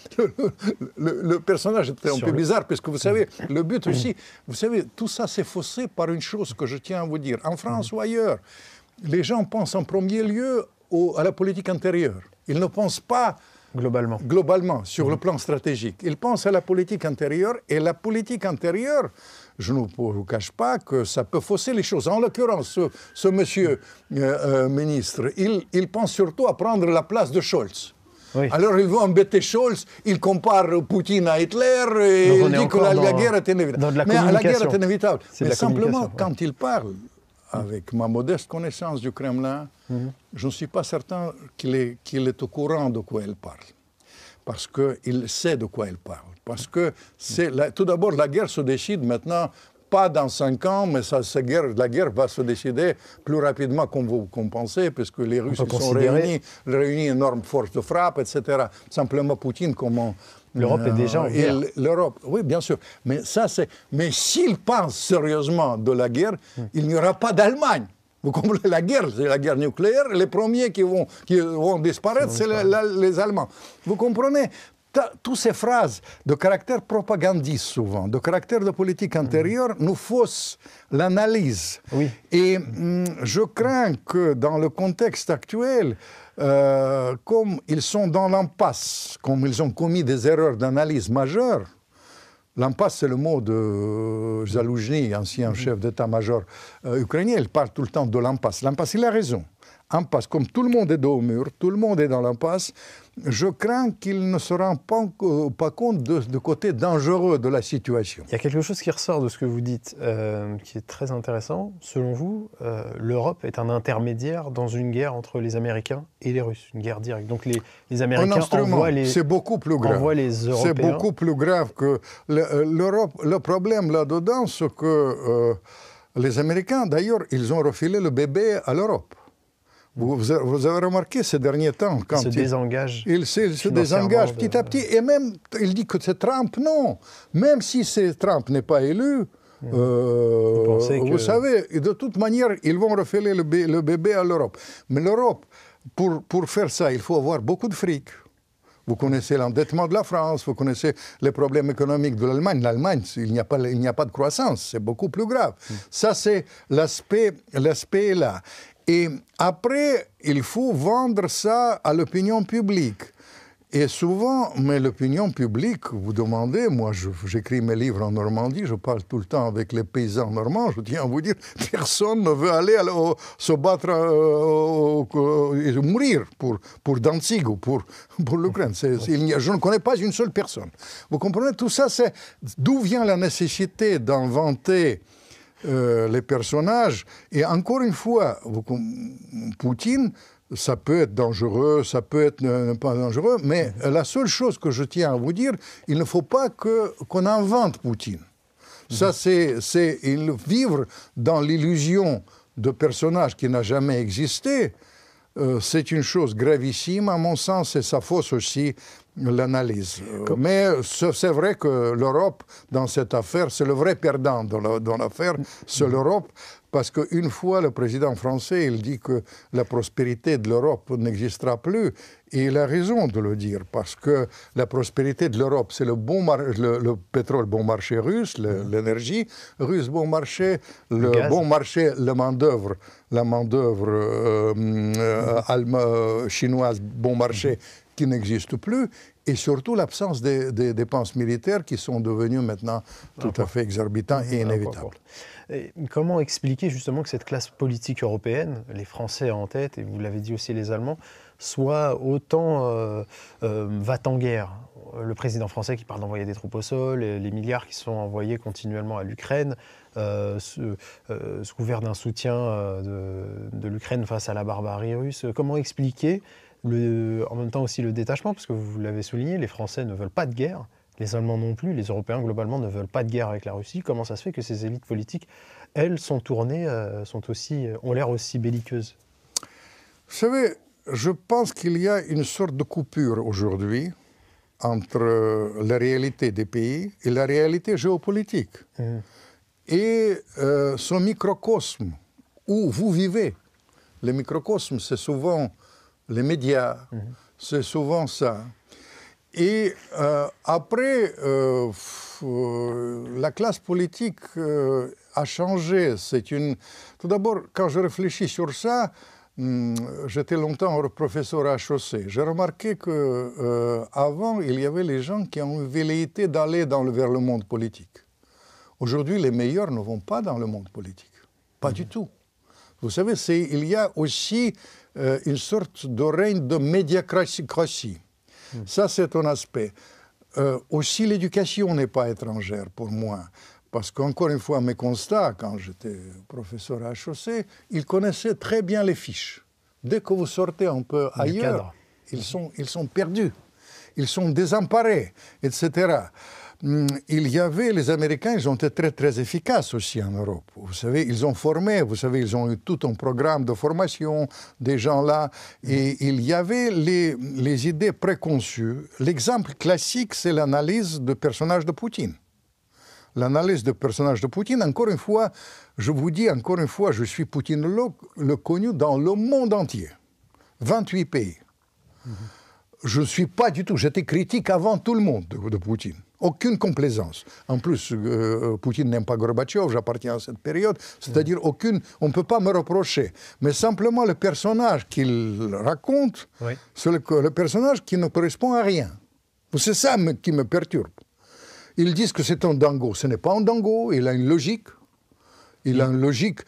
Le personnage était un peu bizarre, parce que vous savez, le but aussi, vous savez, tout ça s'est faussé par une chose que je tiens à vous dire. En France ou ailleurs, les gens pensent en premier lieu à la politique intérieure. Ils ne pensent pas globalement sur le plan stratégique. Ils pensent à la politique intérieure, et la politique intérieure, je ne vous cache pas que ça peut fausser les choses. En l'occurrence, ce monsieur ministre, il pense surtout à prendre la place de Scholz. Oui. Alors ils vont embêter Scholz, il compare Poutine à Hitler, et il dit que la guerre est inévitable. Mais la guerre est inévitable. Mais simplement, quand il parle, avec ma modeste connaissance du Kremlin, je ne suis pas certain qu'il est au courant de quoi il parle. Parce qu'il sait de quoi il parle. Parce que tout d'abord, la guerre se décide maintenant, pas dans 5 ans, mais la guerre va se décider plus rapidement qu'on pensait, puisque les Russes sont réunis une énorme force de frappe, etc. Simplement, Poutine, comment... L'Europe est déjà en guerre. L'Europe, oui, bien sûr. Mais s'il pense sérieusement de la guerre, il n'y aura pas d'Allemagne. Vous comprenez, la guerre, c'est la guerre nucléaire. Les premiers qui vont disparaître, c'est les Allemands. Vous comprenez? Toutes ces phrases de caractère propagandiste souvent, de caractère de politique intérieure, nous faussent l'analyse. Oui. Et je crains que dans le contexte actuel, comme ils sont dans l'impasse, comme ils ont commis des erreurs d'analyse majeures, l'impasse, c'est le mot de Zaloujny, ancien chef d'état-major ukrainien, il parle tout le temps de l'impasse. L'impasse, il a raison. Impasse, comme tout le monde est dos au mur, tout le monde est dans l'impasse, je crains qu'il ne se rend pas compte du côté dangereux de la situation. Il y a quelque chose qui ressort de ce que vous dites, qui est très intéressant. Selon vous, l'Europe est un intermédiaire dans une guerre entre les Américains et les Russes, une guerre directe. Donc les Américains envoient les c'est beaucoup plus grave. Les Européens. C'est beaucoup plus grave que l'Europe. Le problème là-dedans, c'est que Les Américains, d'ailleurs, ils ont refilé le bébé à l'Europe. Vous avez remarqué ces derniers temps, quand il se désengage petit à petit, et même, il dit que c'est Trump, non. Même si Trump n'est pas élu, vous savez, de toute manière, ils vont refiler le bébé à l'Europe. Mais l'Europe, pour faire ça, il faut avoir beaucoup de fric. Vous connaissez l'endettement de la France, vous connaissez les problèmes économiques de l'Allemagne. L'Allemagne, il n'y a pas de croissance, c'est beaucoup plus grave. Ça, c'est l'aspect là. Et après, il faut vendre ça à l'opinion publique. Et souvent, mais l'opinion publique, vous demandez, moi j'écris mes livres en Normandie, je parle tout le temps avec les paysans normands, je tiens à vous dire, personne ne veut aller se battre et mourir pour Danzig ou pour l'Ukraine. Je ne connais pas une seule personne. Vous comprenez, tout ça, c'est d'où vient la nécessité d'inventer les personnages. Et encore une fois, Poutine, ça peut être dangereux, ça peut être pas dangereux, mais la seule chose que je tiens à vous dire, il ne faut pas qu'on invente Poutine. Ça, c'est vivre dans l'illusion de personnages qui n'a jamais existé. C'est une chose gravissime, à mon sens, et ça fausse aussi l'analyse. Mais c'est vrai que l'Europe, dans cette affaire, c'est le vrai perdant dans l'affaire, c'est l'Europe, parce qu'une fois le président français, il dit que la prospérité de l'Europe n'existera plus, et il a raison de le dire, parce que la prospérité de l'Europe, c'est le pétrole bon marché russe, l'énergie russe bon marché, le bon marché, la main-d'œuvre chinoise bon marché, qui n'existe plus, et surtout l'absence des dépenses militaires qui sont devenues maintenant tout à fait exorbitantes et inévitables. Et comment expliquer justement que cette classe politique européenne, les Français en tête, et vous l'avez dit aussi les Allemands, soit autant va-t-en-guerre? Le président français qui parle d'envoyer des troupes au sol, les milliards qui sont envoyés continuellement à l'Ukraine, sous couvert d'un soutien de l'Ukraine face à la barbarie russe. Comment expliquer en même temps aussi le détachement, parce que vous l'avez souligné, les Français ne veulent pas de guerre, les Allemands non plus, les Européens globalement ne veulent pas de guerre avec la Russie. Comment ça se fait que ces élites politiques, elles, sont tournées, ont l'air aussi belliqueuses? Vous savez, je pense qu'il y a une sorte de coupure aujourd'hui entre la réalité des pays et la réalité géopolitique. Et ce microcosme où vous vivez, le microcosme, c'est souvent les médias, c'est souvent ça. Et après, la classe politique a changé. Tout d'abord, quand je réfléchis sur ça, j'étais longtemps professeur à HEC. J'ai remarqué qu'avant, il y avait les gens qui ont eu velléité d'aller vers le monde politique. Aujourd'hui, les meilleurs ne vont pas dans le monde politique. Pas du tout. Vous savez, il y a aussi une sorte de règne de médiacratie. Ça, c'est un aspect. Aussi, l'éducation n'est pas étrangère pour moi. Parce qu'encore une fois, mes constats, quand j'étais professeur à HEC, ils connaissaient très bien les fiches. Dès que vous sortez un peu ailleurs, ils sont perdus. Ils sont désemparés, etc. Il y avait, les Américains, ils ont été très, très efficaces aussi en Europe. Vous savez, ils ont formé, ils ont eu tout un programme de formation des gens là, et il y avait les idées préconçues. L'exemple classique, c'est l'analyse du personnage de Poutine. L'analyse du personnage de Poutine, encore une fois, je vous dis encore une fois, je suis poutinologue, le connu dans le monde entier. 28 pays. Je ne suis pas du tout, j'étais critique avant tout le monde de Poutine. Aucune complaisance. En plus, Poutine n'aime pas Gorbatchev, j'appartiens à cette période, c'est-à-dire on ne peut pas me reprocher. Mais simplement le personnage qu'il raconte, c'est le personnage qui ne correspond à rien. C'est ça qui me perturbe. Ils disent que c'est un dango. Ce n'est pas un dango, il a une logique. Il a une logique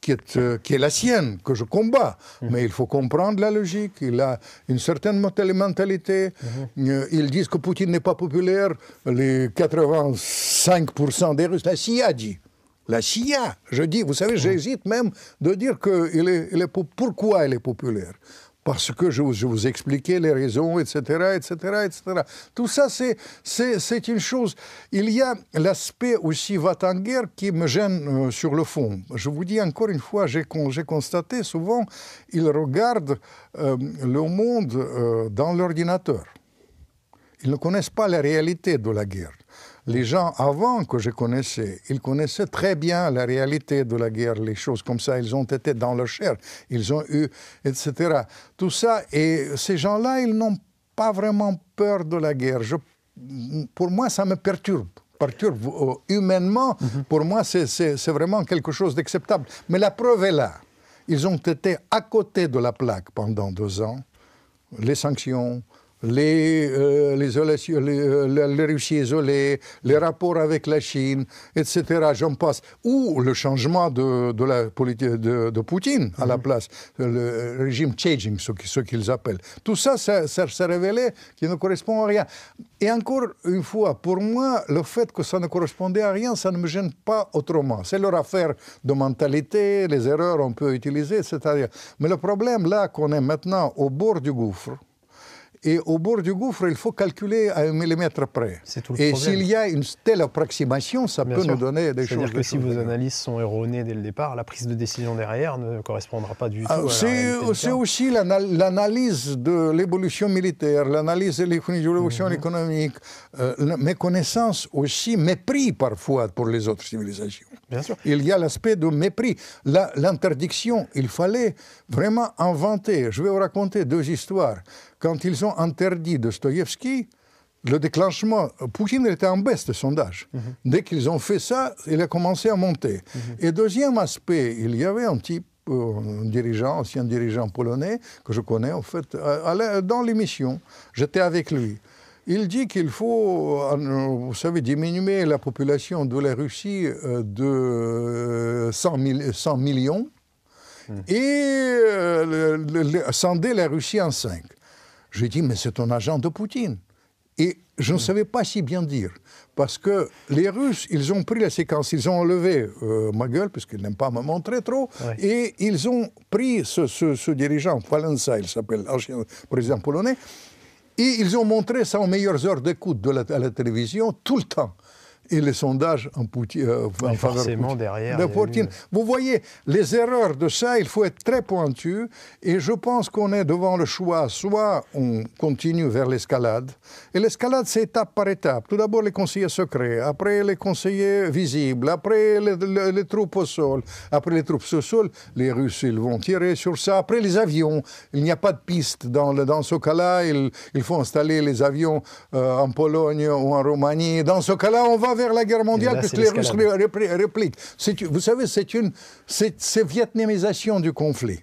qui est la sienne, que je combats. Mais il faut comprendre la logique. Il a une certaine mentalité. Ils disent que Poutine n'est pas populaire. Les 85% des Russes, la CIA dit. La CIA, je dis, vous savez, j'hésite même de dire pourquoi il est populaire. parce que je vous expliquais les raisons, etc., etc., etc. Tout ça, c'est une chose. Il y a l'aspect aussi va-t-en-guerre qui me gêne sur le fond. Je vous dis encore une fois, j'ai constaté souvent, ils regardent le monde dans l'ordinateur. Ils ne connaissent pas la réalité de la guerre. Les gens avant que je connaissais, ils connaissaient très bien la réalité de la guerre, les choses comme ça. Ils ont été dans le chair, ils ont eu, etc. Tout ça, et ces gens-là, ils n'ont pas vraiment peur de la guerre. Pour moi, ça me perturbe. Humainement, pour moi, c'est vraiment quelque chose d'acceptable. Mais la preuve est là. Ils ont été à côté de la plaque pendant 2 ans. Les sanctions, les Russies isolées, les rapports avec la Chine, etc. J'en passe. Ou le changement de la politique de Poutine à la place, le régime changing, ce qu'ils appellent. Tout ça, ça s'est révélé qu'il ne correspond à rien. Et encore une fois, pour moi, le fait que ça ne correspondait à rien, ça ne me gêne pas autrement. C'est leur affaire de mentalité, les erreurs on peut utiliser, etc. Mais le problème, là, qu'on est maintenant au bord du gouffre, et au bord du gouffre, il faut calculer à 1 millimètre près. Et s'il y a une telle approximation, ça peut nous donner des choses. C'est-à-dire que si vos analyses sont erronées dès le départ, la prise de décision derrière ne correspondra pas du tout à la réalité. C'est aussi l'analyse de l'évolution militaire, l'analyse de l'évolution économique, méconnaissance aussi, mépris parfois pour les autres civilisations. Bien sûr. Il y a l'aspect de mépris. L'interdiction, il fallait vraiment inventer. Je vais vous raconter 2 histoires. Quand ils ont interdit Dostoïevski, le déclenchement, Poutine était en baisse de sondage. Dès qu'ils ont fait ça, il a commencé à monter. Et deuxième aspect, il y avait un type, un ancien dirigeant polonais, que je connais en fait, dans l'émission. J'étais avec lui. Il dit qu'il faut, vous savez, diminuer la population de la Russie de 100 millions et scinder la Russie en 5. J'ai dit, mais c'est un agent de Poutine. Et je ne savais pas si bien dire. Parce que les Russes, ils ont pris la séquence, ils ont enlevé ma gueule, puisqu'ils n'aiment pas me montrer trop, et ils ont pris ce dirigeant, Walesa, il s'appelle, ancien président polonais, et ils ont montré ça aux meilleures heures d'écoute à la télévision, tout le temps. Et les sondages en forcément derrière. De Poutine. Vous voyez, les erreurs de ça, il faut être très pointu. Et je pense qu'on est devant le choix. Soit on continue vers l'escalade. Et l'escalade, c'est étape par étape. Tout d'abord, les conseillers secrets. Après, les conseillers visibles. Après, les troupes au sol. Après les troupes au sol, les Russes, ils vont tirer sur ça. Après, les avions. Il n'y a pas de piste. Dans ce cas-là, il faut installer les avions en Pologne ou en Roumanie. Dans ce cas-là, on va vers la guerre mondiale, puisque les Russes répliquent. Vous savez, c'est vietnamisation du conflit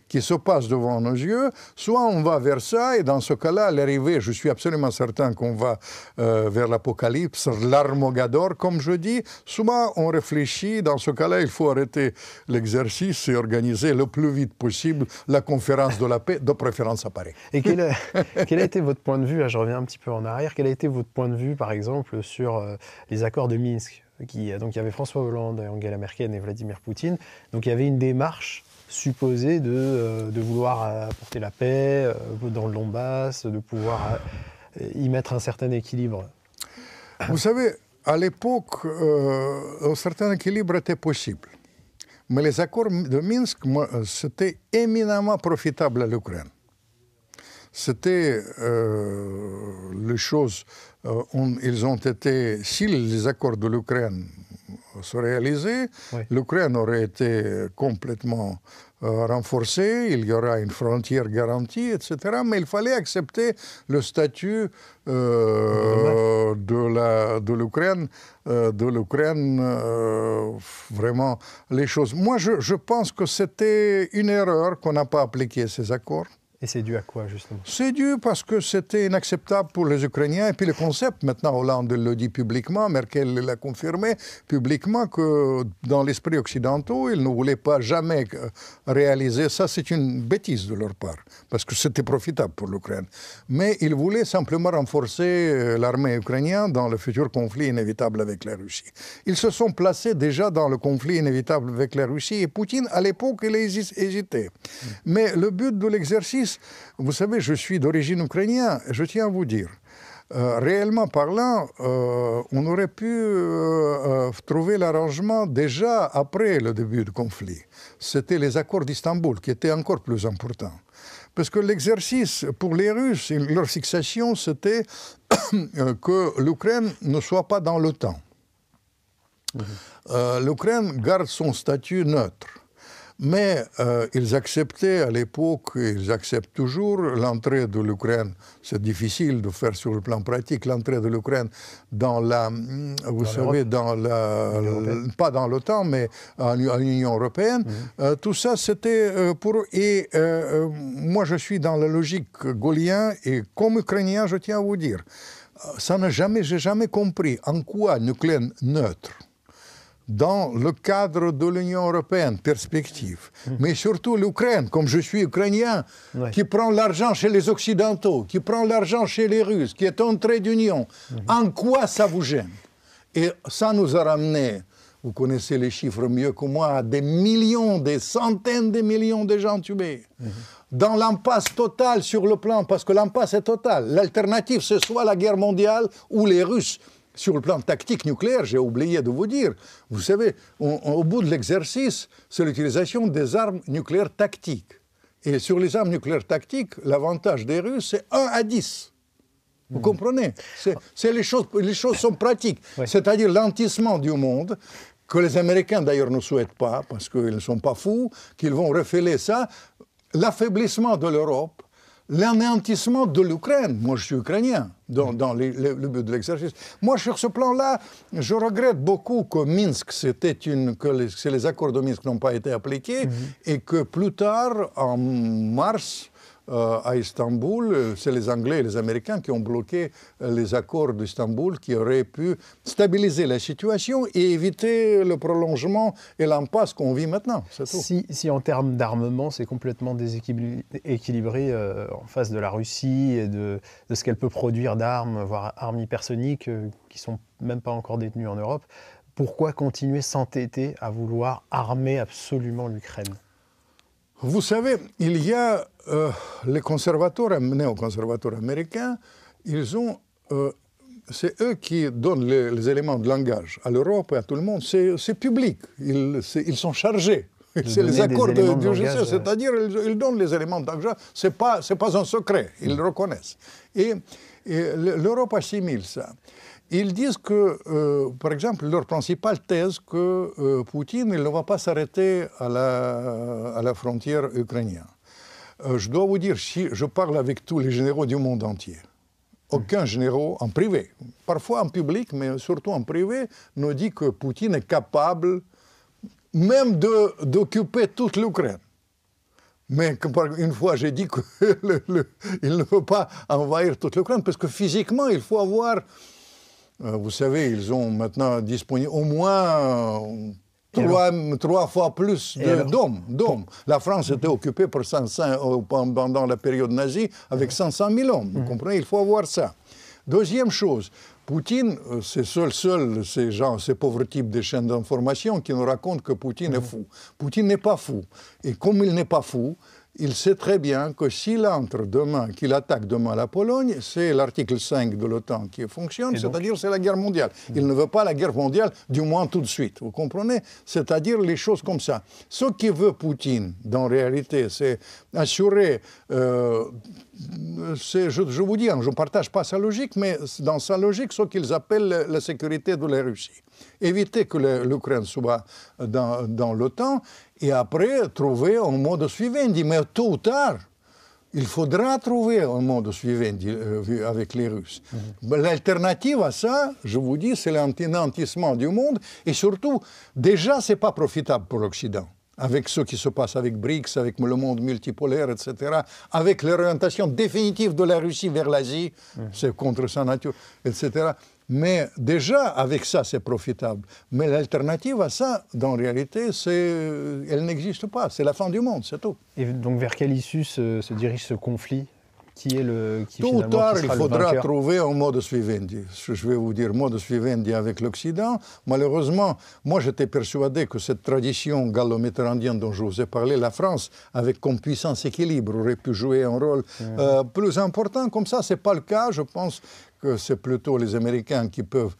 qui se passe devant nos yeux. Soit on va vers ça, et dans ce cas-là, à l'arrivée, je suis absolument certain qu'on va vers l'apocalypse, l'Armageddon, comme je dis. Soit on réfléchit, dans ce cas-là, il faut arrêter l'exercice et organiser le plus vite possible la conférence de la paix, de préférence à Paris. Et quel a été votre point de vue, là, je reviens un petit peu en arrière, quel a été votre point de vue, par exemple, sur les accords de Minsk donc il y avait François Hollande, Angela Merkel et Vladimir Poutine. Donc il y avait une démarche supposée de vouloir apporter la paix dans le Donbass, de pouvoir y mettre un certain équilibre. Vous savez, à l'époque, un certain équilibre était possible. Mais les accords de Minsk, c'était éminemment profitable à l'Ukraine. C'était les choses, ils ont été, si les accords de l'Ukraine se réalisaient, l'Ukraine aurait été complètement renforcée, il y aura une frontière garantie, etc. Mais il fallait accepter le statut de l'Ukraine, vraiment les choses. Moi, je pense que c'était une erreur qu'on n'a pas appliqué ces accords. Et c'est dû à quoi, justement? C'est dû parce que c'était inacceptable pour les Ukrainiens. Et puis le concept, maintenant Hollande le dit publiquement, Merkel l'a confirmé publiquement, que dans l'esprit occidentaux, ils ne voulaient pas jamais réaliser ça. C'est une bêtise de leur part, parce que c'était profitable pour l'Ukraine. Mais ils voulaient simplement renforcer l'armée ukrainienne dans le futur conflit inévitable avec la Russie. Ils se sont placés déjà dans le conflit inévitable avec la Russie. Et Poutine, à l'époque, il hésitait. Mais le but de l'exercice, l'exercice, vous savez, je suis d'origine ukrainienne, je tiens à vous dire, réellement parlant, on aurait pu trouver l'arrangement déjà après le début du conflit. C'était les accords d'Istanbul qui étaient encore plus importants. Parce que l'exercice pour les Russes, leur fixation, c'était que l'Ukraine ne soit pas dans l'OTAN. L'Ukraine garde son statut neutre. Mais ils acceptaient à l'époque, ils acceptent toujours l'entrée de l'Ukraine. C'est difficile de faire sur le plan pratique l'entrée de l'Ukraine dans la, vous savez, dans la, pas dans l'OTAN, mais à l'Union européenne. Tout ça, c'était pour eux. Et moi, je suis dans la logique gaullienne et comme Ukrainien, je tiens à vous dire, ça n'a jamais, j'ai jamais compris en quoi l'Ukraine neutre dans le cadre de l'Union européenne, perspective. Mais surtout l'Ukraine, comme je suis ukrainien, qui prend l'argent chez les Occidentaux, qui prend l'argent chez les Russes, qui est en trait d'union. En quoi ça vous gêne? Et ça nous a ramené, vous connaissez les chiffres mieux que moi, à des millions, des centaines de millions de gens tués. Dans l'impasse totale sur le plan, parce que l'impasse est totale. L'alternative, c'est soit la guerre mondiale ou les Russes. Sur le plan tactique nucléaire, j'ai oublié de vous dire, vous savez, au bout de l'exercice, c'est l'utilisation des armes nucléaires tactiques. Et sur les armes nucléaires tactiques, l'avantage des Russes, c'est 1 à 10. Vous comprenez? Les choses sont pratiques. C'est-à-dire l'antissement du monde, que les Américains d'ailleurs ne souhaitent pas, parce qu'ils ne sont pas fous, qu'ils vont refiler ça, l'affaiblissement de l'Europe, l'anéantissement de l'Ukraine. Moi, je suis ukrainien dans le but de l'exercice. Moi, sur ce plan-là, je regrette beaucoup que Minsk, que les accords de Minsk n'ont pas été appliqués et que plus tard, en mars, à Istanbul, c'est les Anglais et les Américains qui ont bloqué les accords d'Istanbul qui auraient pu stabiliser la situation et éviter le prolongement et l'impasse qu'on vit maintenant. Si en termes d'armement, c'est complètement déséquilibré en face de la Russie et de ce qu'elle peut produire d'armes, voire armes hypersoniques qui ne sont même pas encore détenues en Europe, pourquoi continuer s'entêter à vouloir armer absolument l'Ukraine ? Vous savez, il y a les conservateurs, néoconservateurs américains, c'est eux qui donnent les éléments de langage à l'Europe et à tout le monde. C'est public, ils sont chargés. C'est les accords du GC, c'est-à-dire ils donnent les éléments de langage. C'est pas un secret, ils le reconnaissent. Et l'Europe assimile ça. Ils disent que, par exemple, leur principale thèse, que Poutine il ne va pas s'arrêter à la frontière ukrainienne. Je dois vous dire, si je parle avec tous les généraux du monde entier, aucun général en privé, parfois en public, mais surtout en privé, nous dit que Poutine est capable même d'occuper toute l'Ukraine. Mais une fois, j'ai dit qu'il ne peut pas envahir toute l'Ukraine, parce que physiquement, il faut avoir... Vous savez, ils ont maintenant disponible au moins trois fois plus d'hommes. La France était occupée pendant la période nazie avec 500 000 hommes. Vous comprenez? Il faut avoir ça. Deuxième chose, Poutine, c'est ces pauvres types des chaînes d'information qui nous racontent que Poutine est fou. Poutine n'est pas fou. Et comme il n'est pas fou, il sait très bien que s'il entre demain, qu'il attaque demain la Pologne, c'est l'article 5 de l'OTAN qui fonctionne, c'est-à-dire c'est la guerre mondiale. Il ne veut pas la guerre mondiale, du moins tout de suite, vous comprenez? C'est-à-dire les choses comme ça. Ce que veut Poutine, dans la réalité, c'est assurer, je vous dis, je ne partage pas sa logique, mais dans sa logique, ce qu'ils appellent la sécurité de la Russie. Éviter que l'Ukraine soit dans l'OTAN, et après, trouver un modus vivendi. Mais tôt ou tard, il faudra trouver un modus vivendi avec les Russes. L'alternative à ça, je vous dis, c'est l'anéantissement du monde. Et surtout, déjà, ce n'est pas profitable pour l'Occident. Avec ce qui se passe avec BRICS, avec le monde multipolaire, etc., avec l'orientation définitive de la Russie vers l'Asie, c'est contre sa nature, etc., mais déjà, avec ça, c'est profitable. Mais l'alternative à ça, dans la réalité, elle n'existe pas. C'est la fin du monde, c'est tout. Et donc, vers quelle issue se dirige ce conflit qui est le qui Tôt ou finalement tard, qui il sera le faudra vainqueur? trouver un modus vivendi. Je vais vous dire modus vivendi avec l'Occident. Malheureusement, moi j'étais persuadé que cette tradition gallo-métérandienne dont je vous ai parlé, la France, avec comme puissance équilibre, aurait pu jouer un rôle plus important. Comme ça, ce n'est pas le cas. Je pense que c'est plutôt les Américains qui peuvent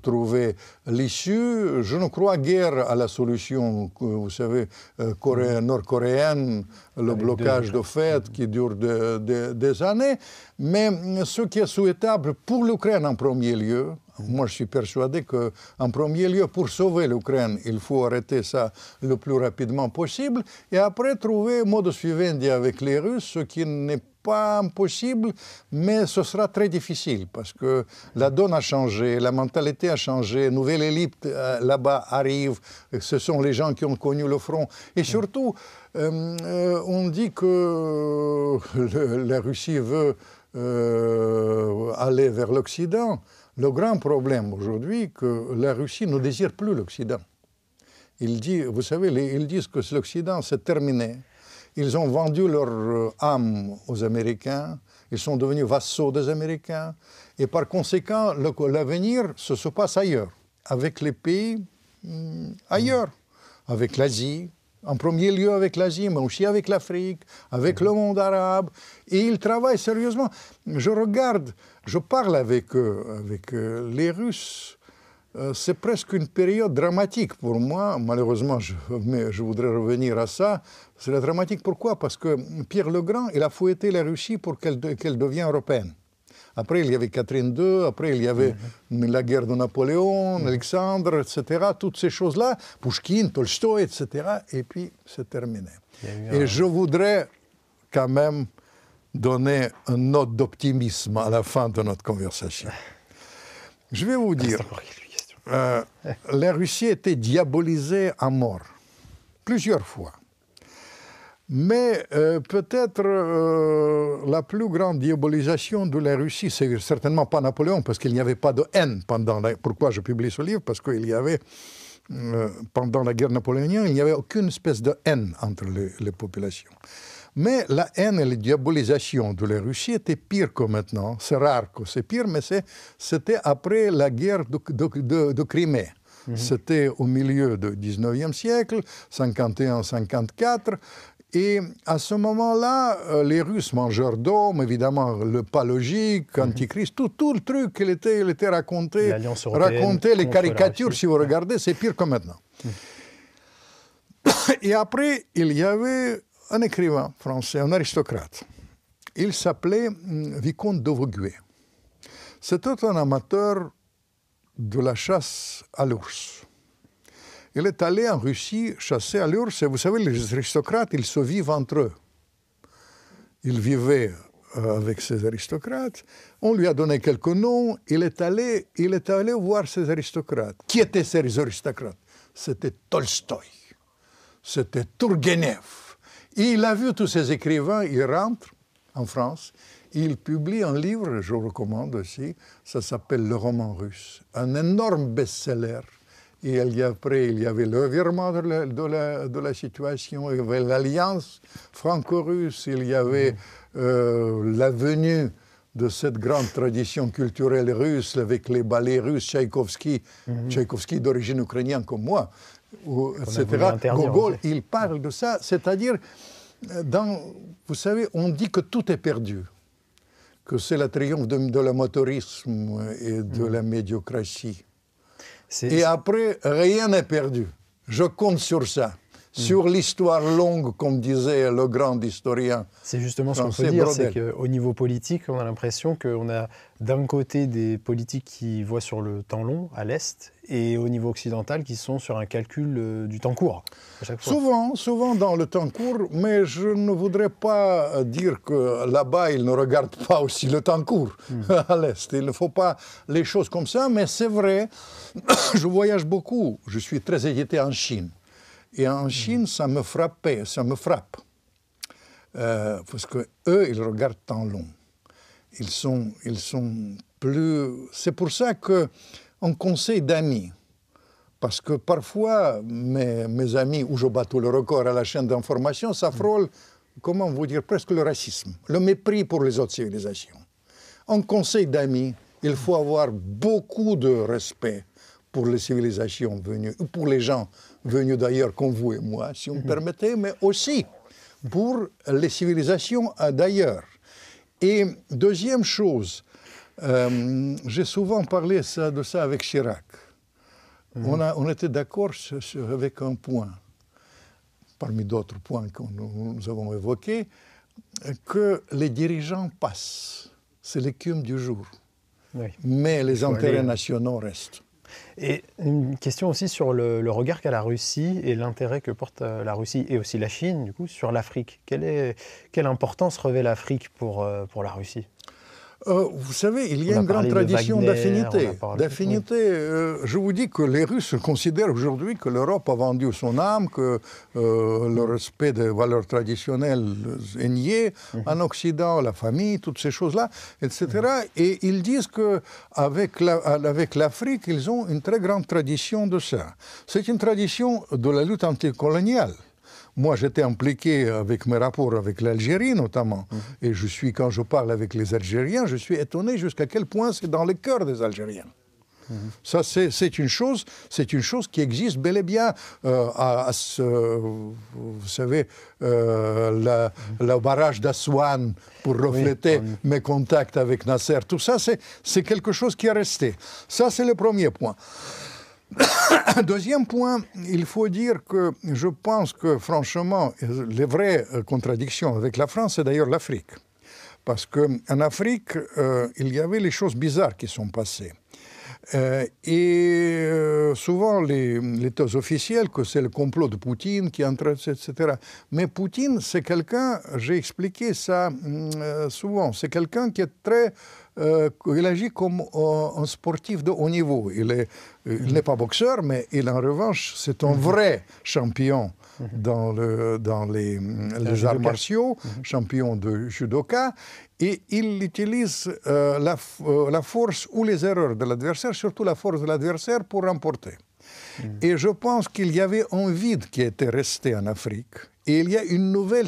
trouver l'issue. Je ne crois guère à la solution, vous savez, nord-coréenne, le blocage de fait qui dure des années. Mais ce qui est souhaitable pour l'Ukraine en premier lieu, moi je suis persuadé qu'en premier lieu, pour sauver l'Ukraine, il faut arrêter ça le plus rapidement possible et après trouver modus vivendi avec les Russes, ce qui n'est pas impossible, mais ce sera très difficile parce que la donne a changé, la mentalité a changé, nouvelle élite là-bas arrive, ce sont les gens qui ont connu le front. Et surtout, on dit que la Russie veut aller vers l'Occident. Le grand problème aujourd'hui, que la Russie ne désire plus l'Occident. Vous savez, ils disent que l'Occident, c'est terminé. Ils ont vendu leur âme aux Américains, ils sont devenus vassaux des Américains, et par conséquent, l'avenir se passe ailleurs, avec les pays ailleurs, avec l'Asie, en premier lieu avec l'Asie, mais aussi avec l'Afrique, avec le monde arabe, et ils travaillent sérieusement. Je parle avec eux, avec les Russes. C'est presque une période dramatique pour moi. Malheureusement, mais je voudrais revenir à ça. C'est dramatique. Pourquoi? Parce que Pierre le Grand, il a fouetté la Russie pour qu'elle devienne européenne. Après, il y avait Catherine II, après, il y avait la guerre de Napoléon, Alexandre, etc. Toutes ces choses-là, Pouchkine, Tolstoï, etc. Et puis, c'est terminé. Et je voudrais quand même donner une note d'optimisme à la fin de notre conversation. Je vais vous dire... la Russie était diabolisée à mort, plusieurs fois. Mais peut-être la plus grande diabolisation de la Russie, c'est certainement pas Napoléon, parce qu'il n'y avait pas de haine pendant Pourquoi je publie ce livre? Parce qu'il y avait, pendant la guerre napoléonienne, il n'y avait aucune espèce de haine entre les populations. Mais la haine et la diabolisation de la Russie étaient pires que maintenant. C'est rare que c'est pire, mais c'était après la guerre de Crimée. C'était au milieu du 19e siècle, 51-54. Et à ce moment-là, les Russes, mangeurs d'hommes, évidemment, le pas logique, antichrist, tout le truc, il était raconté, les caricatures, si vous regardez, c'est pire que maintenant. Et après, il y avait un écrivain français, un aristocrate. Il s'appelait Vicomte de Vogüé. C'était un amateur de la chasse à l'ours. Il est allé en Russie chasser à l'ours, et vous savez, les aristocrates, ils se vivent entre eux. Il vivait avec ces aristocrates, on lui a donné quelques noms, il est allé voir ces aristocrates. Qui étaient ces aristocrates? C'était Tolstoï, c'était Tourgueniev. Et il a vu tous ces écrivains, il rentre en France, il publie un livre, je le recommande aussi, ça s'appelle Le roman russe, un énorme best-seller. Et après, il y avait le revirement de la situation, il y avait l'alliance franco-russe, il y avait la venue de cette grande tradition culturelle russe avec les ballets russes, Tchaïkovski, Tchaïkovski d'origine ukrainienne comme moi, etc. Gogol, il parle de ça, c'est-à-dire, vous savez, on dit que tout est perdu, que c'est le triomphe de l'amateurisme et de la médiocratie. Et après, rien n'est perdu. Je compte sur ça. Sur l'histoire longue, comme disait le grand historien. C'est justement ce qu'on peut dire, c'est qu'au niveau politique, on a l'impression qu'on a d'un côté des politiques qui voient sur le temps long, à l'Est, et au niveau occidental, qui sont sur un calcul du temps court, à chaque fois. Souvent dans le temps court, mais je ne voudrais pas dire que là-bas, ils ne regardent pas aussi le temps court à l'Est. Il ne faut pas les choses comme ça, mais c'est vrai, je voyage beaucoup, je suis très édité en Chine. Et en Chine, ça me frappe. Parce qu'eux, ils regardent temps long. Ils sont plus... C'est pour ça qu'on conseille d'amis. Parce que parfois, mes amis, où je bats tout le record à la chaîne d'information, ça frôle comment vous dire, presque le racisme, le mépris pour les autres civilisations. En conseil d'amis, il faut avoir beaucoup de respect pour les civilisations venues, pour les gens venus d'ailleurs comme vous et moi, si vous me permettez, mais aussi pour les civilisations d'ailleurs. Et deuxième chose, j'ai souvent parlé de ça avec Chirac. On était d'accord avec un point, parmi d'autres points que nous avons évoqués, que les dirigeants passent. C'est l'écume du jour. Oui. Mais les intérêts nationaux restent. Et une question aussi sur le regard qu'a la Russie et l'intérêt que porte la Russie et aussi la Chine, du coup, sur l'Afrique. Quelle importance revêt l'Afrique pour la Russie ? Vous savez, il y a une grande tradition d'affinité. Je vous dis que les Russes considèrent aujourd'hui que l'Europe a vendu son âme, que le respect des valeurs traditionnelles est nié. En Occident, la famille, toutes ces choses-là, etc. Et ils disent qu'avec l'Afrique, ils ont une très grande tradition de ça. C'est une tradition de la lutte anticoloniale. Moi, j'étais impliqué avec mes rapports avec l'Algérie, notamment. Et quand je parle avec les Algériens, je suis étonné jusqu'à quel point c'est dans le cœur des Algériens. Ça, c'est une chose qui existe bel et bien. Vous savez, le barrage d'Assouane, pour refléter mes contacts avec Nasser, tout ça, c'est quelque chose qui est resté. Ça, c'est le premier point. Deuxième point, il faut dire que je pense que, franchement, les vraies contradictions avec la France, c'est d'ailleurs l'Afrique. Parce qu'en Afrique, il y avait les choses bizarres qui sont passées. Souvent, les thèses officielles, que c'est le complot de Poutine qui entre, etc. Mais Poutine, c'est quelqu'un, j'ai expliqué ça souvent, c'est quelqu'un qui est très... il agit comme un sportif de haut niveau. Il n'est pas boxeur, mais en revanche, c'est un vrai champion dans les arts martiaux, champion de judoka, et il utilise la force ou les erreurs de l'adversaire, surtout la force de l'adversaire, pour remporter. Et je pense qu'il y avait un vide qui était resté en Afrique. Et il y a une nouvelle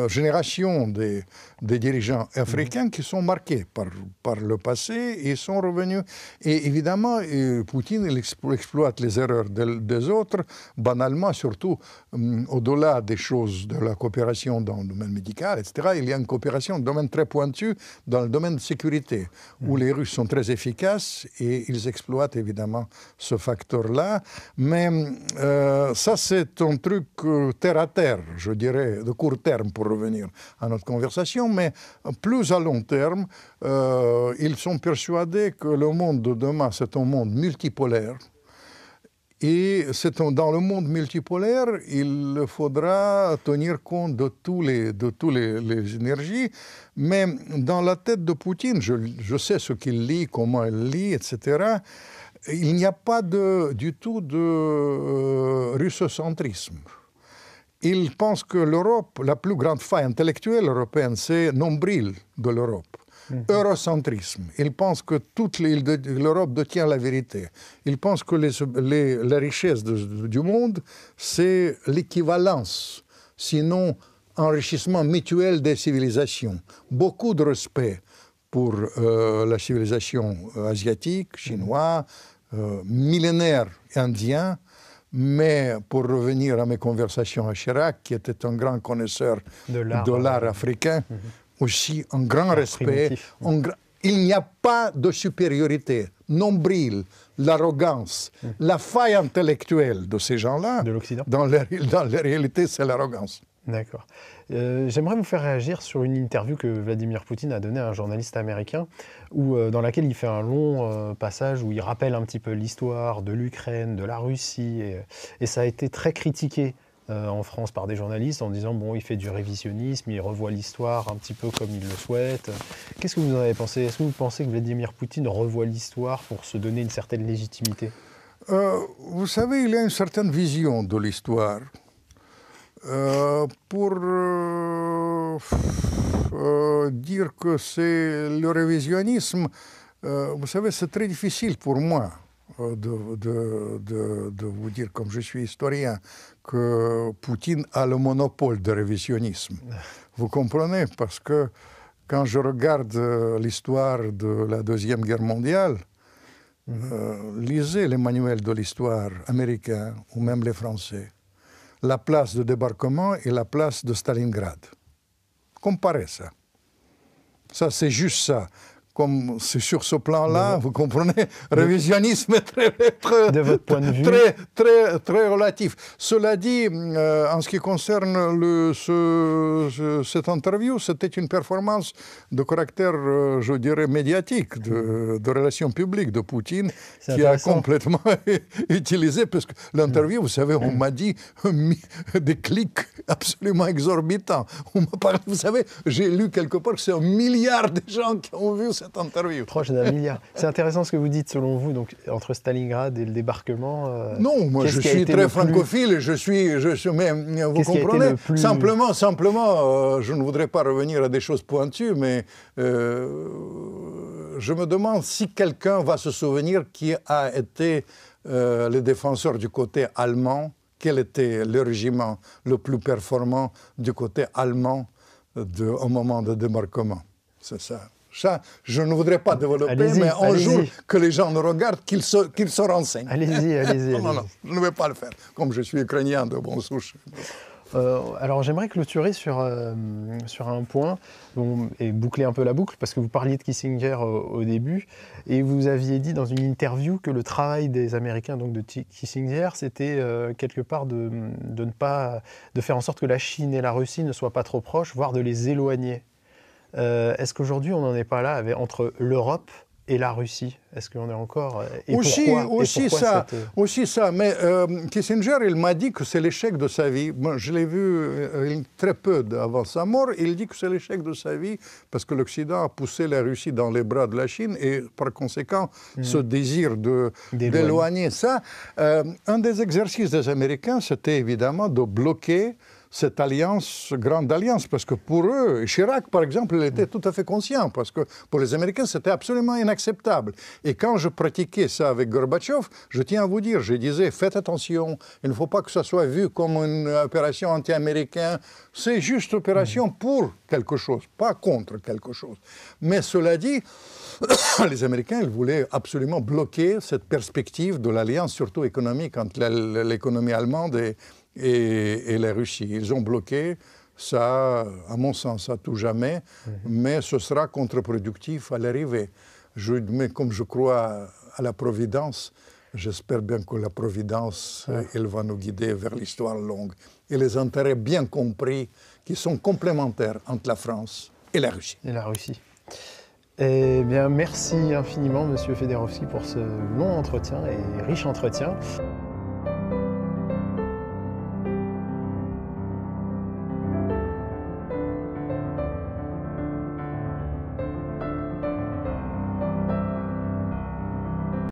génération des dirigeants africains qui sont marqués par le passé et sont revenus. Et évidemment, Poutine il exploite les erreurs des autres, banalement, surtout au-delà des choses de la coopération dans le domaine médical, etc. Il y a une coopération dans le domaine très pointu, dans le domaine de sécurité, où les Russes sont très efficaces et ils exploitent évidemment ce facteur-là. Mais ça, c'est un truc terre à terre, je dirais, de court terme pour revenir à notre conversation, mais plus à long terme, ils sont persuadés que le monde de demain, c'est un monde multipolaire. Et dans le monde multipolaire, il faudra tenir compte de tous les énergies, mais dans la tête de Poutine, je sais ce qu'il lit, comment il lit, etc., il n'y a pas du tout de russocentrisme. Il pense que l'Europe, la plus grande faille intellectuelle européenne, c'est nombril de l'Europe. Eurocentrisme. Il pense que toute l'Europe détient la vérité. Il pense que les richesses du monde, c'est l'équivalence, sinon enrichissement mutuel des civilisations. Beaucoup de respect pour la civilisation asiatique, chinoise, millénaire indien, mais pour revenir à mes conversations à Chirac, qui était un grand connaisseur de l'art africain, aussi un grand respect. Il n'y a pas de supériorité. Nombril, l'arrogance, la faille intellectuelle de ces gens-là, dans la réalité, c'est l'arrogance. D'accord. J'aimerais vous faire réagir sur une interview que Vladimir Poutine a donnée à un journaliste américain, dans laquelle il fait un long passage où il rappelle un petit peu l'histoire de l'Ukraine, de la Russie, et ça a été très critiqué en France par des journalistes en disant bon, il fait du révisionnisme, il revoit l'histoire un petit peu comme il le souhaite. Qu'est-ce que vous en avez pensé? Est-ce que vous pensez que Vladimir Poutine revoit l'histoire pour se donner une certaine légitimité? Vous savez, il y a une certaine vision de l'histoire. Pour dire que c'est le révisionnisme, vous savez, c'est très difficile pour moi de vous dire, comme je suis historien, que Poutine a le monopole du révisionnisme. Vous comprenez? Parce que quand je regarde l'histoire de la Deuxième Guerre mondiale, lisez les manuels de l'histoire américains ou même les français. La place de débarquement et la place de Stalingrad. Comparez ça. Ça, c'est juste ça. Comme c'est sur ce plan-là, vous comprenez, révisionnisme est de votre point de vue, très relatif. Cela dit, en ce qui concerne cette interview, c'était une performance de caractère, je dirais, médiatique, de relations publiques de Poutine, qui a complètement utilisé, parce que l'interview, vous savez, on m'a dit des clics absolument exorbitants. On m'a parlé, vous savez, j'ai lu quelque part que c'est 1 milliard de gens qui ont vu cette interview. Proche d'1 milliard. C'est intéressant ce que vous dites, selon vous, donc, entre Stalingrad et le débarquement. Non, moi je suis très francophile, mais vous comprenez, simplement, je ne voudrais pas revenir à des choses pointues, mais je me demande si quelqu'un va se souvenir qui a été le défenseur du côté allemand, quel était le régiment le plus performant du côté allemand au moment de débarquement. C'est ça. Ça, je ne voudrais pas développer, mais un jour que les gens nous regardent, qu'ils se renseignent. Allez-y. Non, je ne vais pas le faire, comme je suis ukrainien de bonne souche. Alors j'aimerais clôturer sur un point et boucler un peu la boucle, parce que vous parliez de Kissinger au début, et vous aviez dit dans une interview que le travail des Américains, donc de Kissinger, c'était quelque part de faire en sorte que la Chine et la Russie ne soient pas trop proches, voire de les éloigner. Est-ce qu'aujourd'hui on n'en est pas là entre l'Europe et la Russie? Est-ce qu'on est encore... Aussi ça. Mais Kissinger, il m'a dit que c'est l'échec de sa vie. Moi, je l'ai vu très peu avant sa mort. Il dit que c'est l'échec de sa vie parce que l'Occident a poussé la Russie dans les bras de la Chine et par conséquent, ce désir d'éloigner ça. Un des exercices des Américains, c'était évidemment de bloquer cette alliance, grande alliance, parce que pour eux, Chirac, par exemple, il était tout à fait conscient, parce que pour les Américains, c'était absolument inacceptable. Et quand je pratiquais ça avec Gorbatchev, je tiens à vous dire, je disais, faites attention, il ne faut pas que ça soit vu comme une opération anti-américaine, c'est juste opération pour quelque chose, pas contre quelque chose. Mais cela dit, les Américains, ils voulaient absolument bloquer cette perspective de l'alliance, surtout économique, entre l'économie allemande et la Russie. Ils ont bloqué ça, à mon sens, à tout jamais, mais ce sera contre-productif à l'arrivée. Mais comme je crois à la Providence, j'espère bien que la Providence, elle va nous guider vers l'histoire longue et les intérêts bien compris qui sont complémentaires entre la France et la Russie. Eh bien, merci infiniment, Monsieur Fedorovski, pour ce long entretien et riche entretien.